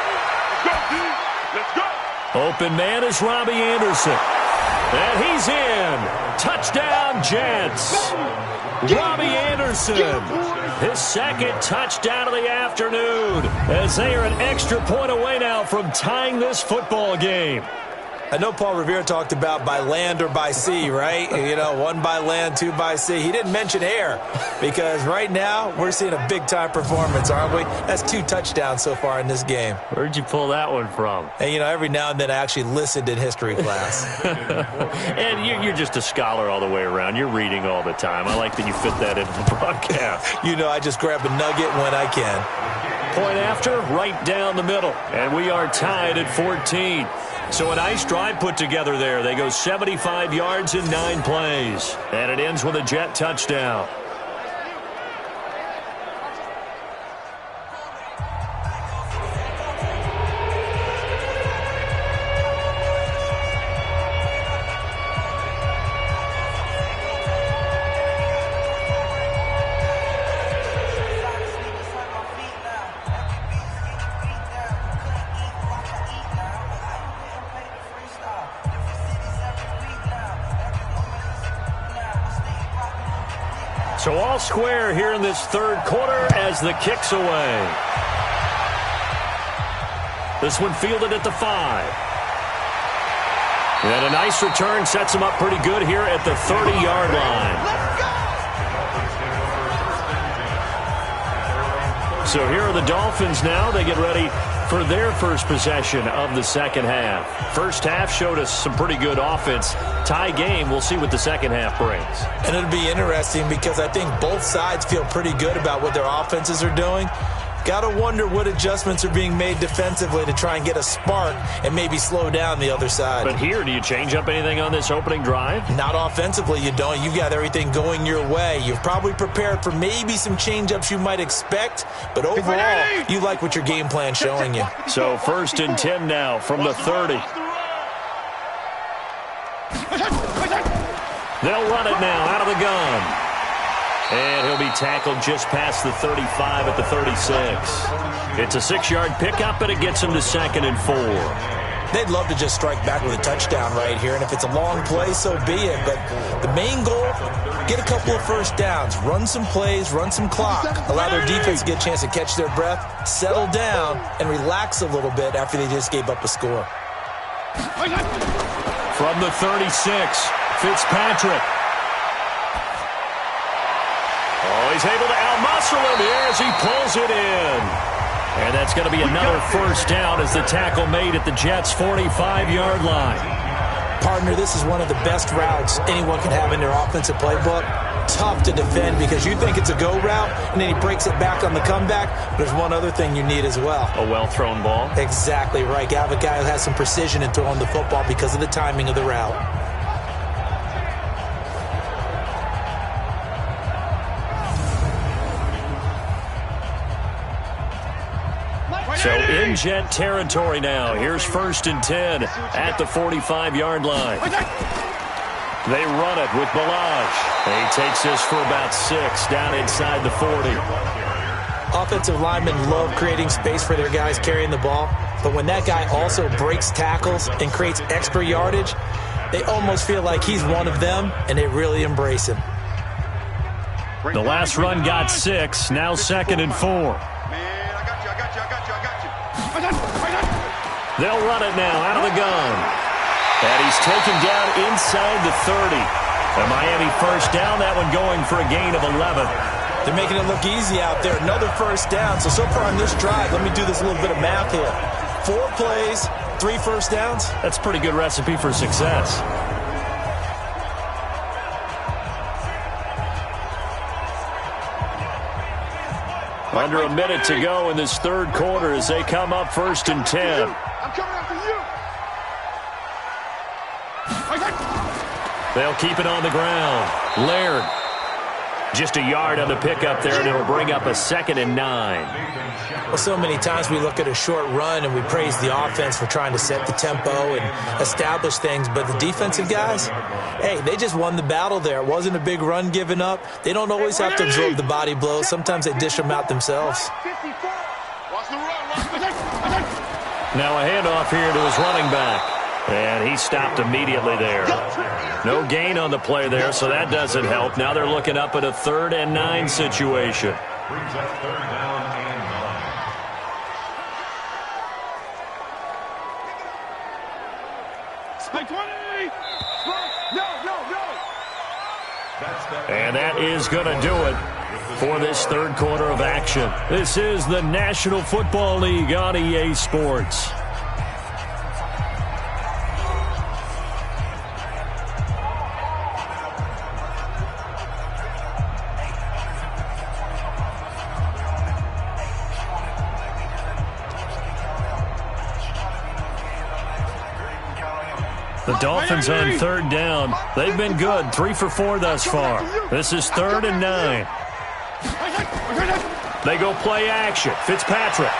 Open man is Robbie Anderson. And he's in. Touchdown, Jets. Robbie Anderson, his 2nd touchdown of the afternoon, as they are an extra point away now from tying this football game. I know Paul Revere talked about by land or by sea, right? You know, 1 by land, 2 by sea. He didn't mention air, because right now we're seeing a big-time performance, aren't we? That's 2 touchdowns so far in this game. Where'd you pull that one from? And, you know, every now and then I actually listened in history class. And you're just a scholar all the way around. You're reading all the time. I like that you fit that into the broadcast. You know, I just grab a nugget when I can. Point after, right down the middle. And we are tied at 14. So a nice drive put together there. They go 75 yards in 9 plays. And it ends with a Jet touchdown. So all square here in this 3rd quarter as the kick's away. This one fielded at the 5. And a nice return sets him up pretty good here at the 30-yard line. So here are the Dolphins now. They get ready for their first possession of the 2nd half. First half showed us some pretty good offense. Tie game, we'll see what the 2nd half brings. And it'll be interesting because I think both sides feel pretty good about what their offenses are doing. Got to wonder what adjustments are being made defensively to try and get a spark and maybe slow down the other side. But here, do you change up anything on this opening drive? Not offensively, you don't. You've got everything going your way. You've probably prepared for maybe some change-ups you might expect, but overall, you like what your game plan's showing you. So 1st and 10 now from the 30. They'll run it now out of the gun. And he'll be tackled just past the 35 at the 36. It's a 6-yard pickup, and it gets him to 2nd and 4. They'd love to just strike back with a touchdown right here, and if it's a long play, so be it. But the main goal, get a couple of first downs, run some plays, run some clock, allow their defense to get a chance to catch their breath, settle down, and relax a little bit after they just gave up a score. From the 36, Fitzpatrick. Oh, he's able to out-muscle him here as he pulls it in. And that's going to be another first down as the tackle made at the Jets' 45-yard line. Partner, this is one of the best routes anyone can have in their offensive playbook. tough to defend because you think it's a go route, and then he breaks it back on the comeback. But there's one other thing you need as well. A well-thrown ball? Exactly right. You have a guy who has some precision in throwing the football because of the timing of the route. So in Jet territory now. Here's 1st and 10 at the 45-yard line. They run it with Balaj. He takes this for about 6 down inside the 40. Offensive linemen love creating space for their guys carrying the ball, but when that guy also breaks tackles and creates extra yardage, they almost feel like he's one of them, and they really embrace him. The last run got 6, now 2nd and 4. They'll run it now out of the gun. And he's taken down inside the 30. The Miami first down, that one going for a gain of 11. They're making it look easy out there. Another first down. So far on this drive, let me do this little bit of math here. 4 plays, 3 first downs. That's a pretty good recipe for success. Under a minute to go in this 3rd quarter as they come up 1st and 10. I'm coming after you. They'll keep it on the ground. Laird. Just a yard on the pickup there, and it'll bring up a 2nd and 9. Well, so many times we look at a short run and we praise the offense for trying to set the tempo and establish things, but the defensive guys, hey, they just won the battle there. It wasn't a big run given up. They don't always have to absorb the body blows. Sometimes they dish them out themselves. Now a handoff here to his running back. And he stopped immediately there. No gain on the play there, so that doesn't help. Now they're looking up at a 3rd and 9 situation. Brings up 3rd down and 9. Spike 20! No! And that is going to do it for this 3rd quarter of action. This is the National Football League on EA Sports. The Dolphins on 3rd down. They've been good, 3 for 4 thus far. This is 3rd and 9. They go play action. Fitzpatrick.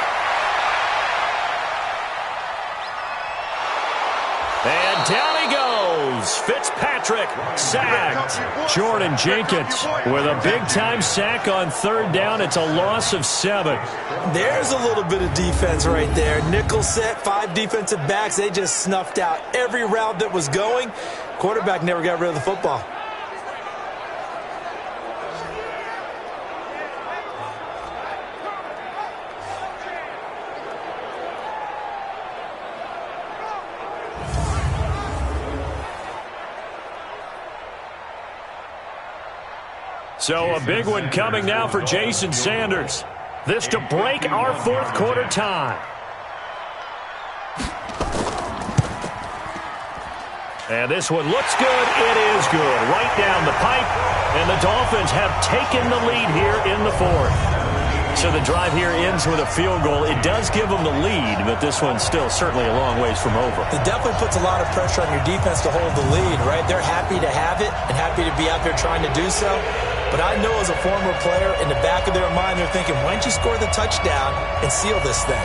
And down he goes. Fitzpatrick sacked. Jordan Jenkins with a big-time sack on 3rd down. It's a loss of 7. There's a little bit of defense right there. Nickel set, 5 defensive backs. They just snuffed out every route that was going. Quarterback never got rid of the football. So a big one coming now for Jason Sanders. This to break our 4th quarter tie. And this one looks good. It is good. Right down the pipe. And the Dolphins have taken the lead here in the 4th. So the drive here ends with a field goal. It does give them the lead, but this one's still certainly a long ways from over. It definitely puts a lot of pressure on your defense to hold the lead, right? They're happy to have it and happy to be out there trying to do so. But I know as a former player, in the back of their mind, they're thinking, why don't you score the touchdown and seal this thing?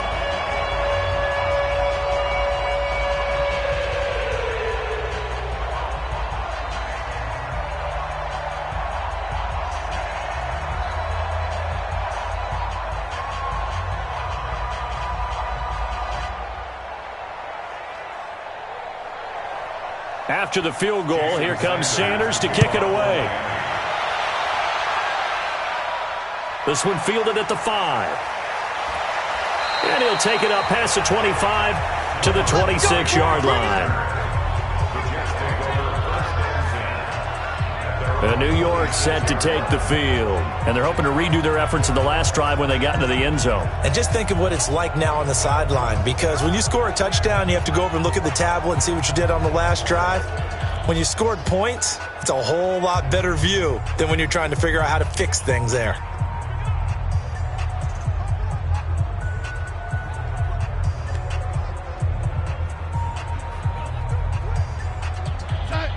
After the field goal, here comes Sanders to kick it away. This one fielded at the 5. And he'll take it up past the 25 to the 26-yard line. New York set to take the field. And they're hoping to redo their efforts in the last drive when they got into the end zone. And just think of what it's like now on the sideline. Because when you score a touchdown, you have to go over and look at the tablet and see what you did on the last drive. when you scored points, it's a whole lot better view than when you're trying to figure out how to fix things there.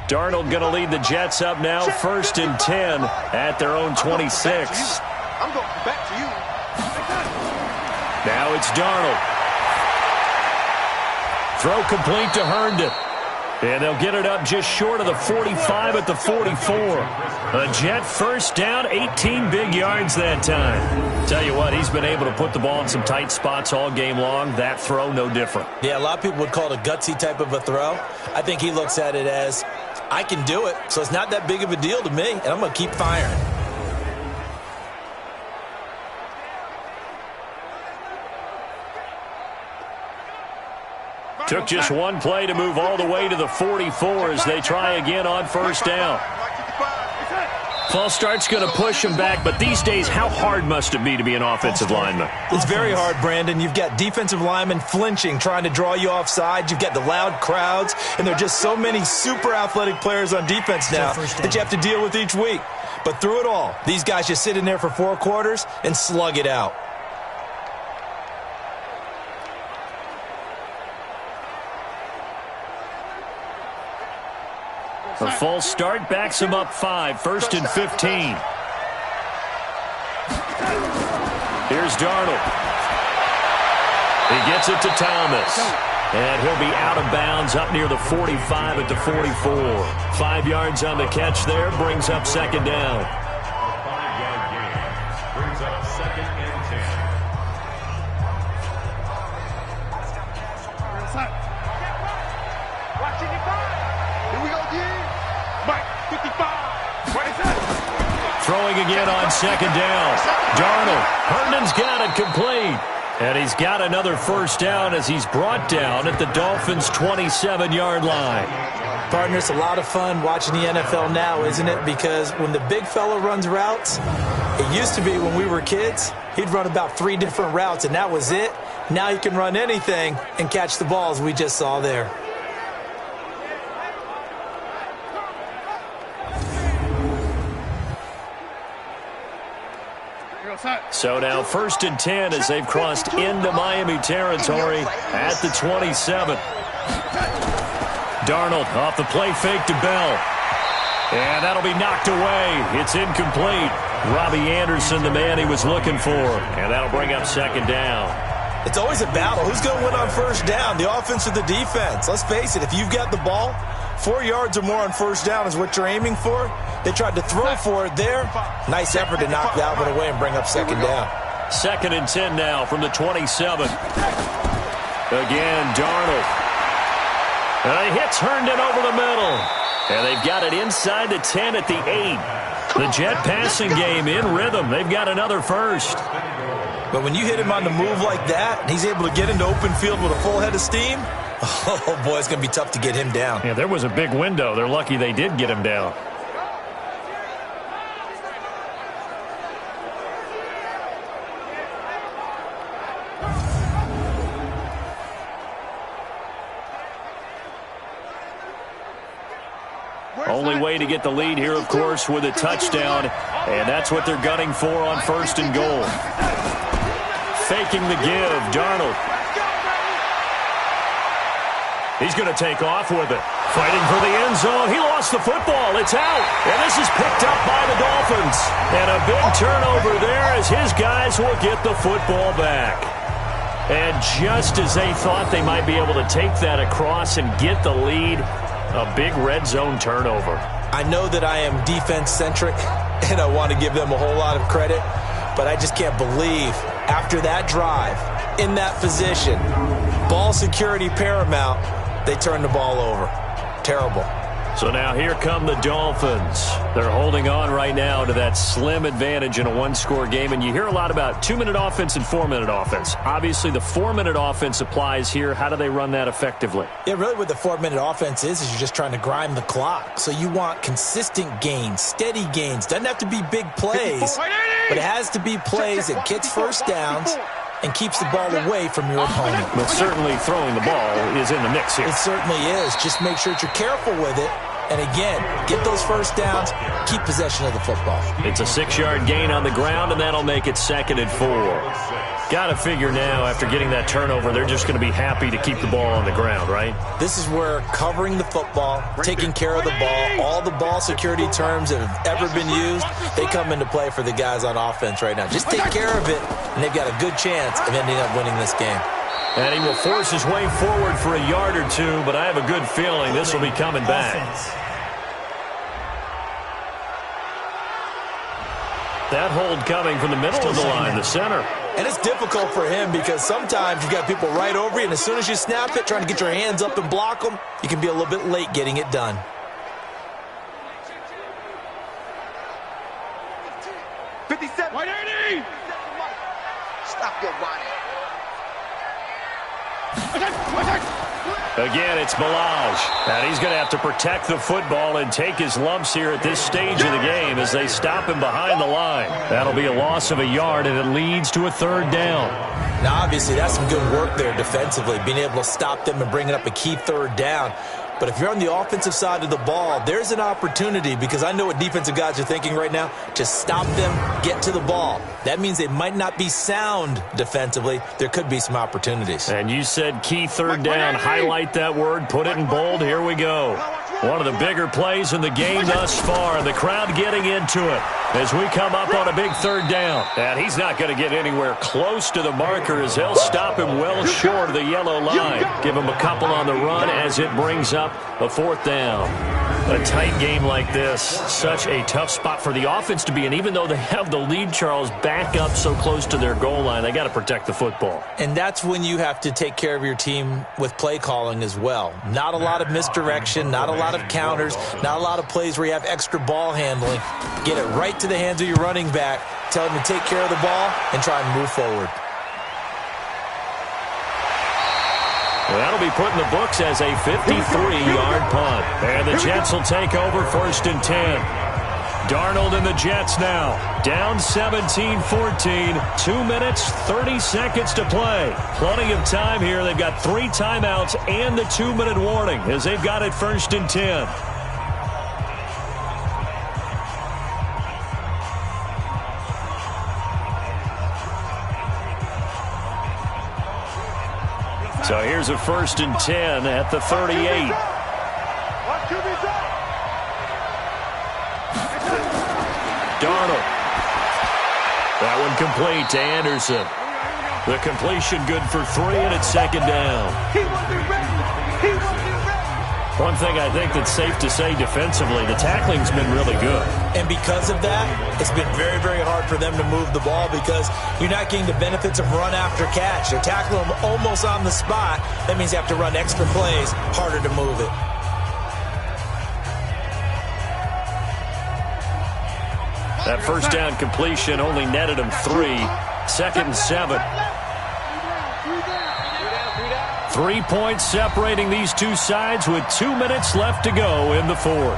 Darnold going to lead the Jets up now, 1st and 10 at their own 26. I'm going back to you. Now it's Darnold. Throw complete to Herndon. And they'll get it up just short of the 45 at the 44. A Jet first down, 18 big yards that time. Tell you what, he's been able to put the ball in some tight spots all game long. That throw, no different. Yeah, a lot of people would call it a gutsy type of a throw. I think he looks at it as, I can do it, so it's not that big of a deal to me, and I'm going to keep firing. Took just one play to move all the way to the 44 as they try again on first down. False start's going to push him back, but these days, how hard must it be to be an offensive lineman? It's very hard, Brandon. You've got defensive linemen flinching, trying to draw you offside. You've got the loud crowds, and there are just so many super athletic players on defense now that you have to deal with each week. But through it all, these guys just sit in there for 4 quarters and slug it out. A false start backs him up 5, 1st and 15. Here's Darnold. He gets it to Thomas. And he'll be out of bounds up near the 45 at the 44. 5 yards on the catch there, brings up 2nd down. A 5-yard gain brings up 2nd and 10. Watching it back. Here we go, D. Mike, 55. Throwing again on 2nd down. Darnold. Herndon's got it complete. And he's got another first down as he's brought down at the Dolphins' 27-yard line. Partner, it's a lot of fun watching the NFL now, isn't it? Because when the big fella runs routes, it used to be when we were kids, he'd run about 3 different routes, and that was it. Now he can run anything and catch the balls we just saw there. So now 1st and 10 as they've crossed into Miami territory at the 27. Darnold off the play fake to Bell. And that'll be knocked away. It's incomplete. Robbie Anderson, the man he was looking for. And that'll bring up 2nd down. It's always a battle. Who's going to win on first down, the offense or the defense? Let's face it, if you've got the ball, 4 yards or more on first down is what you're aiming for. They tried to throw for it there. Nice effort to knock that one away and bring up 2nd down. 2nd and 10 now from the 27. Again, Darnold. And he hits Herndon over the middle. And they've got it inside the 10 at the 8. The Jet passing game in rhythm. They've got another first. But when you hit him on the move like that, and he's able to get into open field with a full head of steam, oh, boy, it's going to be tough to get him down. Yeah, there was a big window. They're lucky they did get him down. Only way to get the lead here, of course, with a touchdown, and that's what they're gunning for on 1st and goal. Faking the give, Darnold. He's going to take off with it. Fighting for the end zone. He lost the football. It's out, and this is picked up by the Dolphins. And a big turnover there as his guys will get the football back. And just as they thought they might be able to take that across and get the lead, a big red zone turnover. I know that I am defense-centric, and I want to give them a whole lot of credit, but I just can't believe after that drive, in that position, ball security paramount, they turned the ball over. Terrible. So now here come the Dolphins. They're holding on right now to that slim advantage in a one-score game, and you hear a lot about 2-minute offense and 4-minute offense. Obviously, the 4-minute offense applies here. How do they run that effectively? Yeah, really what the 4-minute offense is you're just trying to grind the clock. So you want consistent gains, steady gains. Doesn't have to be big plays, but it has to be plays that gets first downs and keeps the ball away from your opponent. But certainly throwing the ball is in the mix here. It certainly is. Just make sure that you're careful with it And again, get those first downs, keep possession of the football. It's a 6-yard gain on the ground, and that'll make it 2nd and 4. Got to figure now, after getting that turnover, they're just going to be happy to keep the ball on the ground, right? This is where covering the football, taking care of the ball, all the ball security terms that have ever been used, they come into play for the guys on offense right now. Just take care of it, and they've got a good chance of ending up winning this game. And he will force his way forward for a yard or two, but I have a good feeling this will be coming back. That hold coming from the middle of the line, the center. And it's difficult for him because sometimes you've got people right over you, and as soon as you snap it, trying to get your hands up and block them, you can be a little bit late getting it done. Stop your whining. Again, it's Balaj. And he's going to have to protect the football and take his lumps here at this stage of the game as they stop him behind the line. That'll be a loss of a yard, and it leads to a 3rd down. Now, obviously, that's some good work there defensively, being able to stop them and bringing up a key 3rd down. But if you're on the offensive side of the ball, there's an opportunity, because I know what defensive guys are thinking right now, to stop them, get to the ball. That means they might not be sound defensively. There could be some opportunities. And you said key 3rd down. Highlight that word. Put it in bold. Here we go. One of the bigger plays in the game thus far. And the crowd getting into it as we come up on a big 3rd down. And he's not going to get anywhere close to the marker as they'll stop him well short of the yellow line. Give him a couple on the run as it brings up a 4th down. A tight game like this, such a tough spot for the offense to be in. Even though they have the lead, Charles, back up so close to their goal line, they got to protect the football. And that's when you have to take care of your team with play calling as well. Not a lot of misdirection, not a lot of counters, not a lot of plays where you have extra ball handling. Get it right to the hands of your running back, tell him to take care of the ball, and try and move forward. Well, that'll be put in the books as a 53-yard punt. And the Jets will take over 1st and 10. Darnold and the Jets now. Down 17-14. 2 minutes, 30 seconds to play. Plenty of time here. They've got 3 timeouts and the 2-minute warning as they've got it 1st and 10. So here's a 1st and 10 at the 38. Darnold. That one complete to Anderson. The completion good for 3, and it's 2nd down. One thing I think that's safe to say defensively, the tackling's been really good. And because of that, it's been very, very hard for them to move the ball because you're not getting the benefits of run after catch. They're tackling them almost on the spot. That means you have to run extra plays, harder to move it. That 1st down completion only netted him 3. 2nd and 7. 3 points separating these two sides with 2 minutes left to go in the 4th.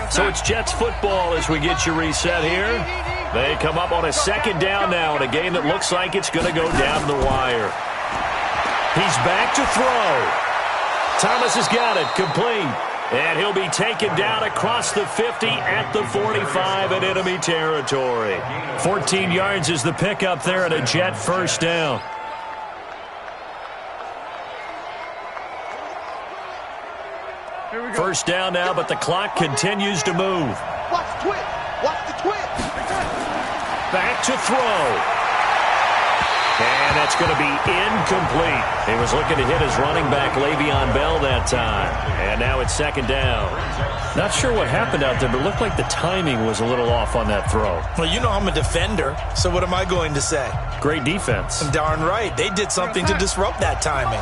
So it's Jets football as we get you reset here. They come up on a 2nd down now in a game that looks like it's going to go down the wire. He's back to throw. Thomas has got it, complete. And he'll be taken down across the 50 at the 45 in enemy territory. 14 yards is the pickup there and a Jet 1st down. First down now, but the clock continues to move. Watch the twitch. Watch the twitch. Back to throw. And that's going to be incomplete. He was looking to hit his running back, Le'Veon Bell, that time. And now it's 2nd down. Not sure what happened out there, but it looked like the timing was a little off on that throw. Well, you know I'm a defender, so what am I going to say? Great defense. Darn right. They did something to disrupt that timing.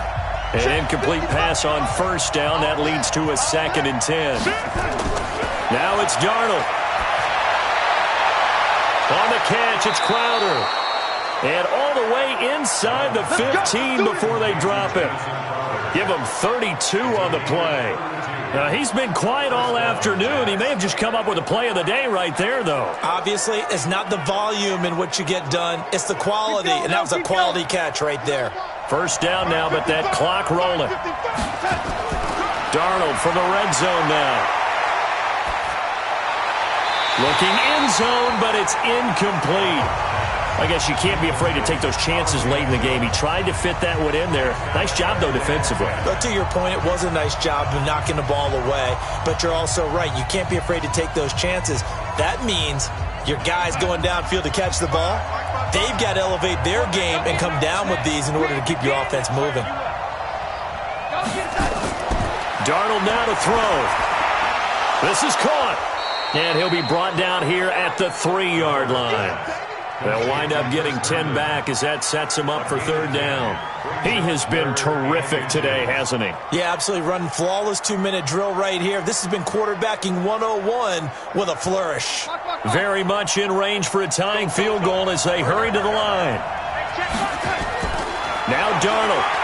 An incomplete pass on 1st down. That leads to a 2nd and 10. Now it's Darnold. On the catch, it's Crowder. And all the way inside the 15 before they drop it. Give them 32 on the play. He's been quiet all afternoon. He may have just come up with a play of the day right there, though. Obviously, it's not the volume in which you get done. It's the quality, and that was a quality catch right there. First down now, but that clock rolling. Darnold for the red zone now. Looking end zone, but it's incomplete. I guess you can't be afraid to take those chances late in the game. He tried to fit that one in there. Nice job, though, defensively. But to your point, it was a nice job of knocking the ball away. But you're also right. You can't be afraid to take those chances. That means your guys going downfield to catch the ball, they've got to elevate their game and come down with these in order to keep your offense moving. Darnold now to throw. This is caught. And he'll be brought down here at the 3-yard line. They'll wind up getting 10 back as that sets him up for third down. He has been terrific today, hasn't he? Yeah, absolutely. Running flawless 2-minute drill right here. This has been quarterbacking 101 with a flourish. Very much in range for a tying field goal as they hurry to the line. Now Darnold.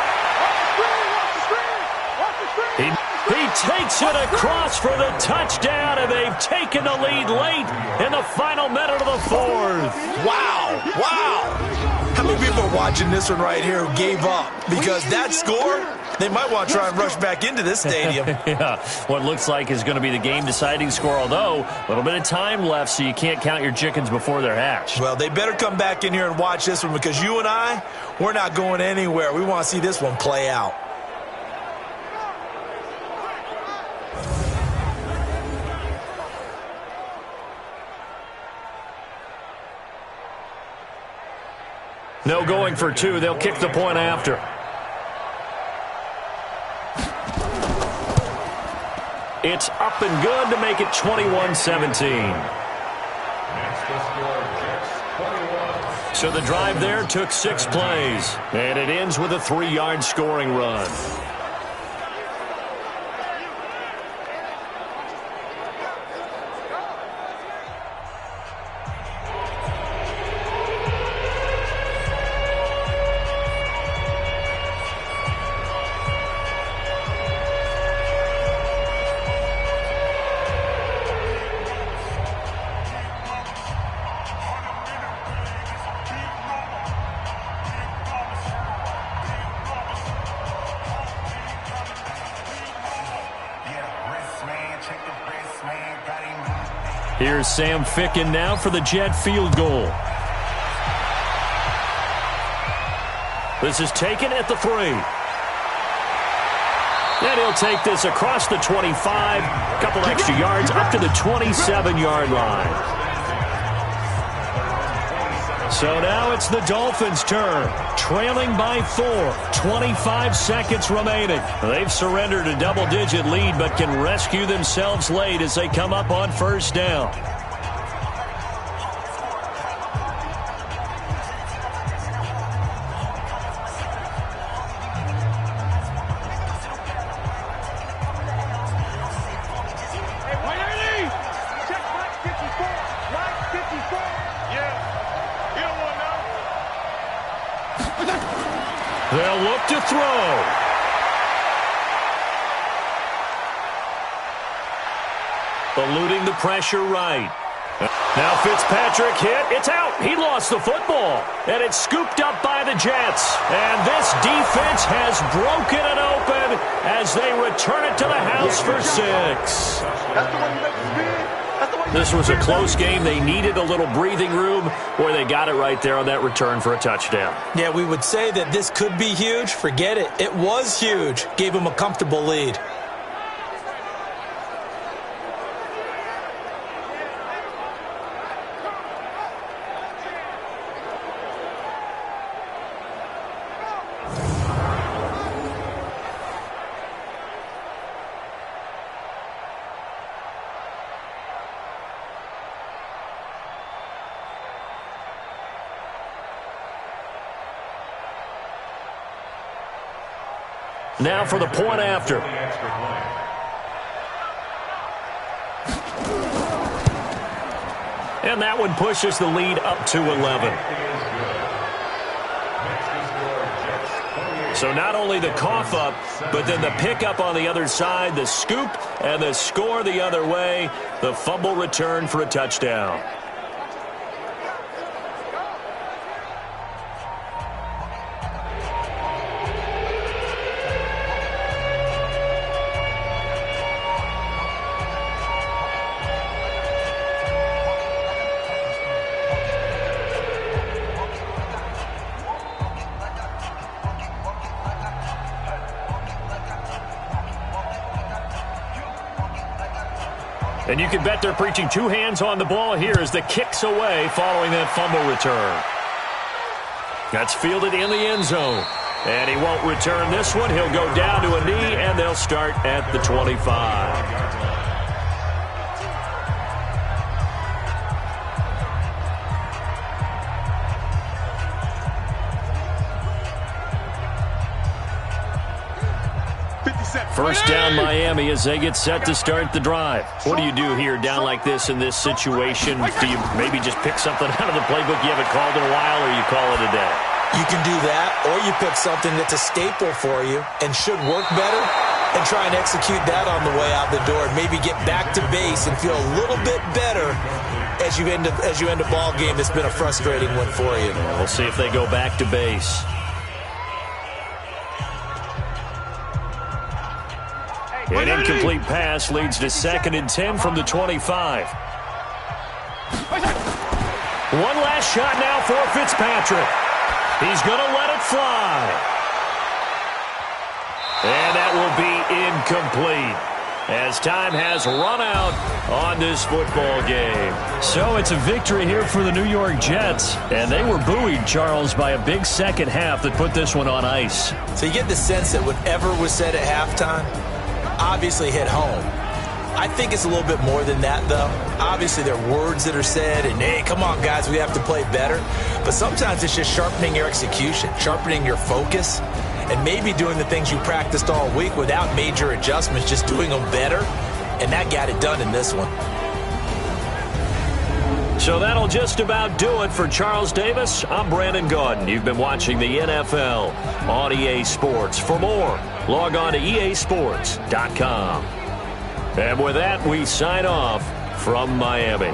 He takes it across for the touchdown, and they've taken the lead late in the final minute of the fourth. Wow, wow. How many people are watching this one right here who gave up? Because that score, they might want to try and rush back into this stadium. Yeah, what looks like is going to be the game-deciding score, although a little bit of time left, so you can't count your chickens before they're hatched. Well, they better come back in here and watch this one because you and I, we're not going anywhere. We want to see this one play out. No going for two. They'll kick the point after. It's up and good to make it 21-17. So the drive there took 6 plays. And it ends with a 3-yard scoring run. Here's Sam Ficken now for the Jet field goal. This is taken at the 3. And he'll take this across the 25. A couple extra yards up to the 27-yard line. So now it's the Dolphins' turn. Trailing by 4. 25 seconds remaining. They've surrendered a double-digit lead but can rescue themselves late as they come up on first down. They'll look to throw. Eluding the pressure right. Now Fitzpatrick hit. It's out. He lost the football. And it's scooped up by the Jets. And this defense has broken it open as they return it to the house for 6. This was a close game. They needed a little breathing room. Boy, they got it right there on that return for a touchdown. Yeah, we would say that this could be huge. Forget it. It was huge. Gave them a comfortable lead. Now for the point after. And that one pushes the lead up to 11. So not only the cough up, but then the pickup on the other side, the scoop, and the score the other way. The fumble return for a touchdown. And you can bet they're preaching two hands on the ball here as the kick's away following that fumble return. That's fielded in the end zone. And he won't return this one. He'll go down to a knee, and they'll start at the 25. First down Miami as they get set to start the drive. What do you do here down like this in this situation? Do you maybe just pick something out of the playbook you haven't called in a while, or you call it a day? You can do that, or you pick something that's a staple for you and should work better and try and execute that on the way out the door and maybe get back to base and feel a little bit better as you end a ball game that's been a frustrating one for you. We'll see if they go back to base. An incomplete pass leads to 2nd and 10 from the 25. One last shot now for Fitzpatrick. He's going to let it fly. And that will be incomplete as time has run out on this football game. So it's a victory here for the New York Jets. And they were buoyed, Charles, by a big second half that put this one on ice. So you get the sense that whatever was said at halftime obviously hit home. I think it's a little bit more than that, though. Obviously, there are words that are said, and, hey, come on, guys, we have to play better. But sometimes it's just sharpening your execution, sharpening your focus, and maybe doing the things you practiced all week without major adjustments, just doing them better. And that got it done in this one. So that'll just about do it for Charles Davis. I'm Brandon Gaudin. You've been watching the NFL on EA Sports. For more, log on to easports.com. And with that, we sign off from Miami.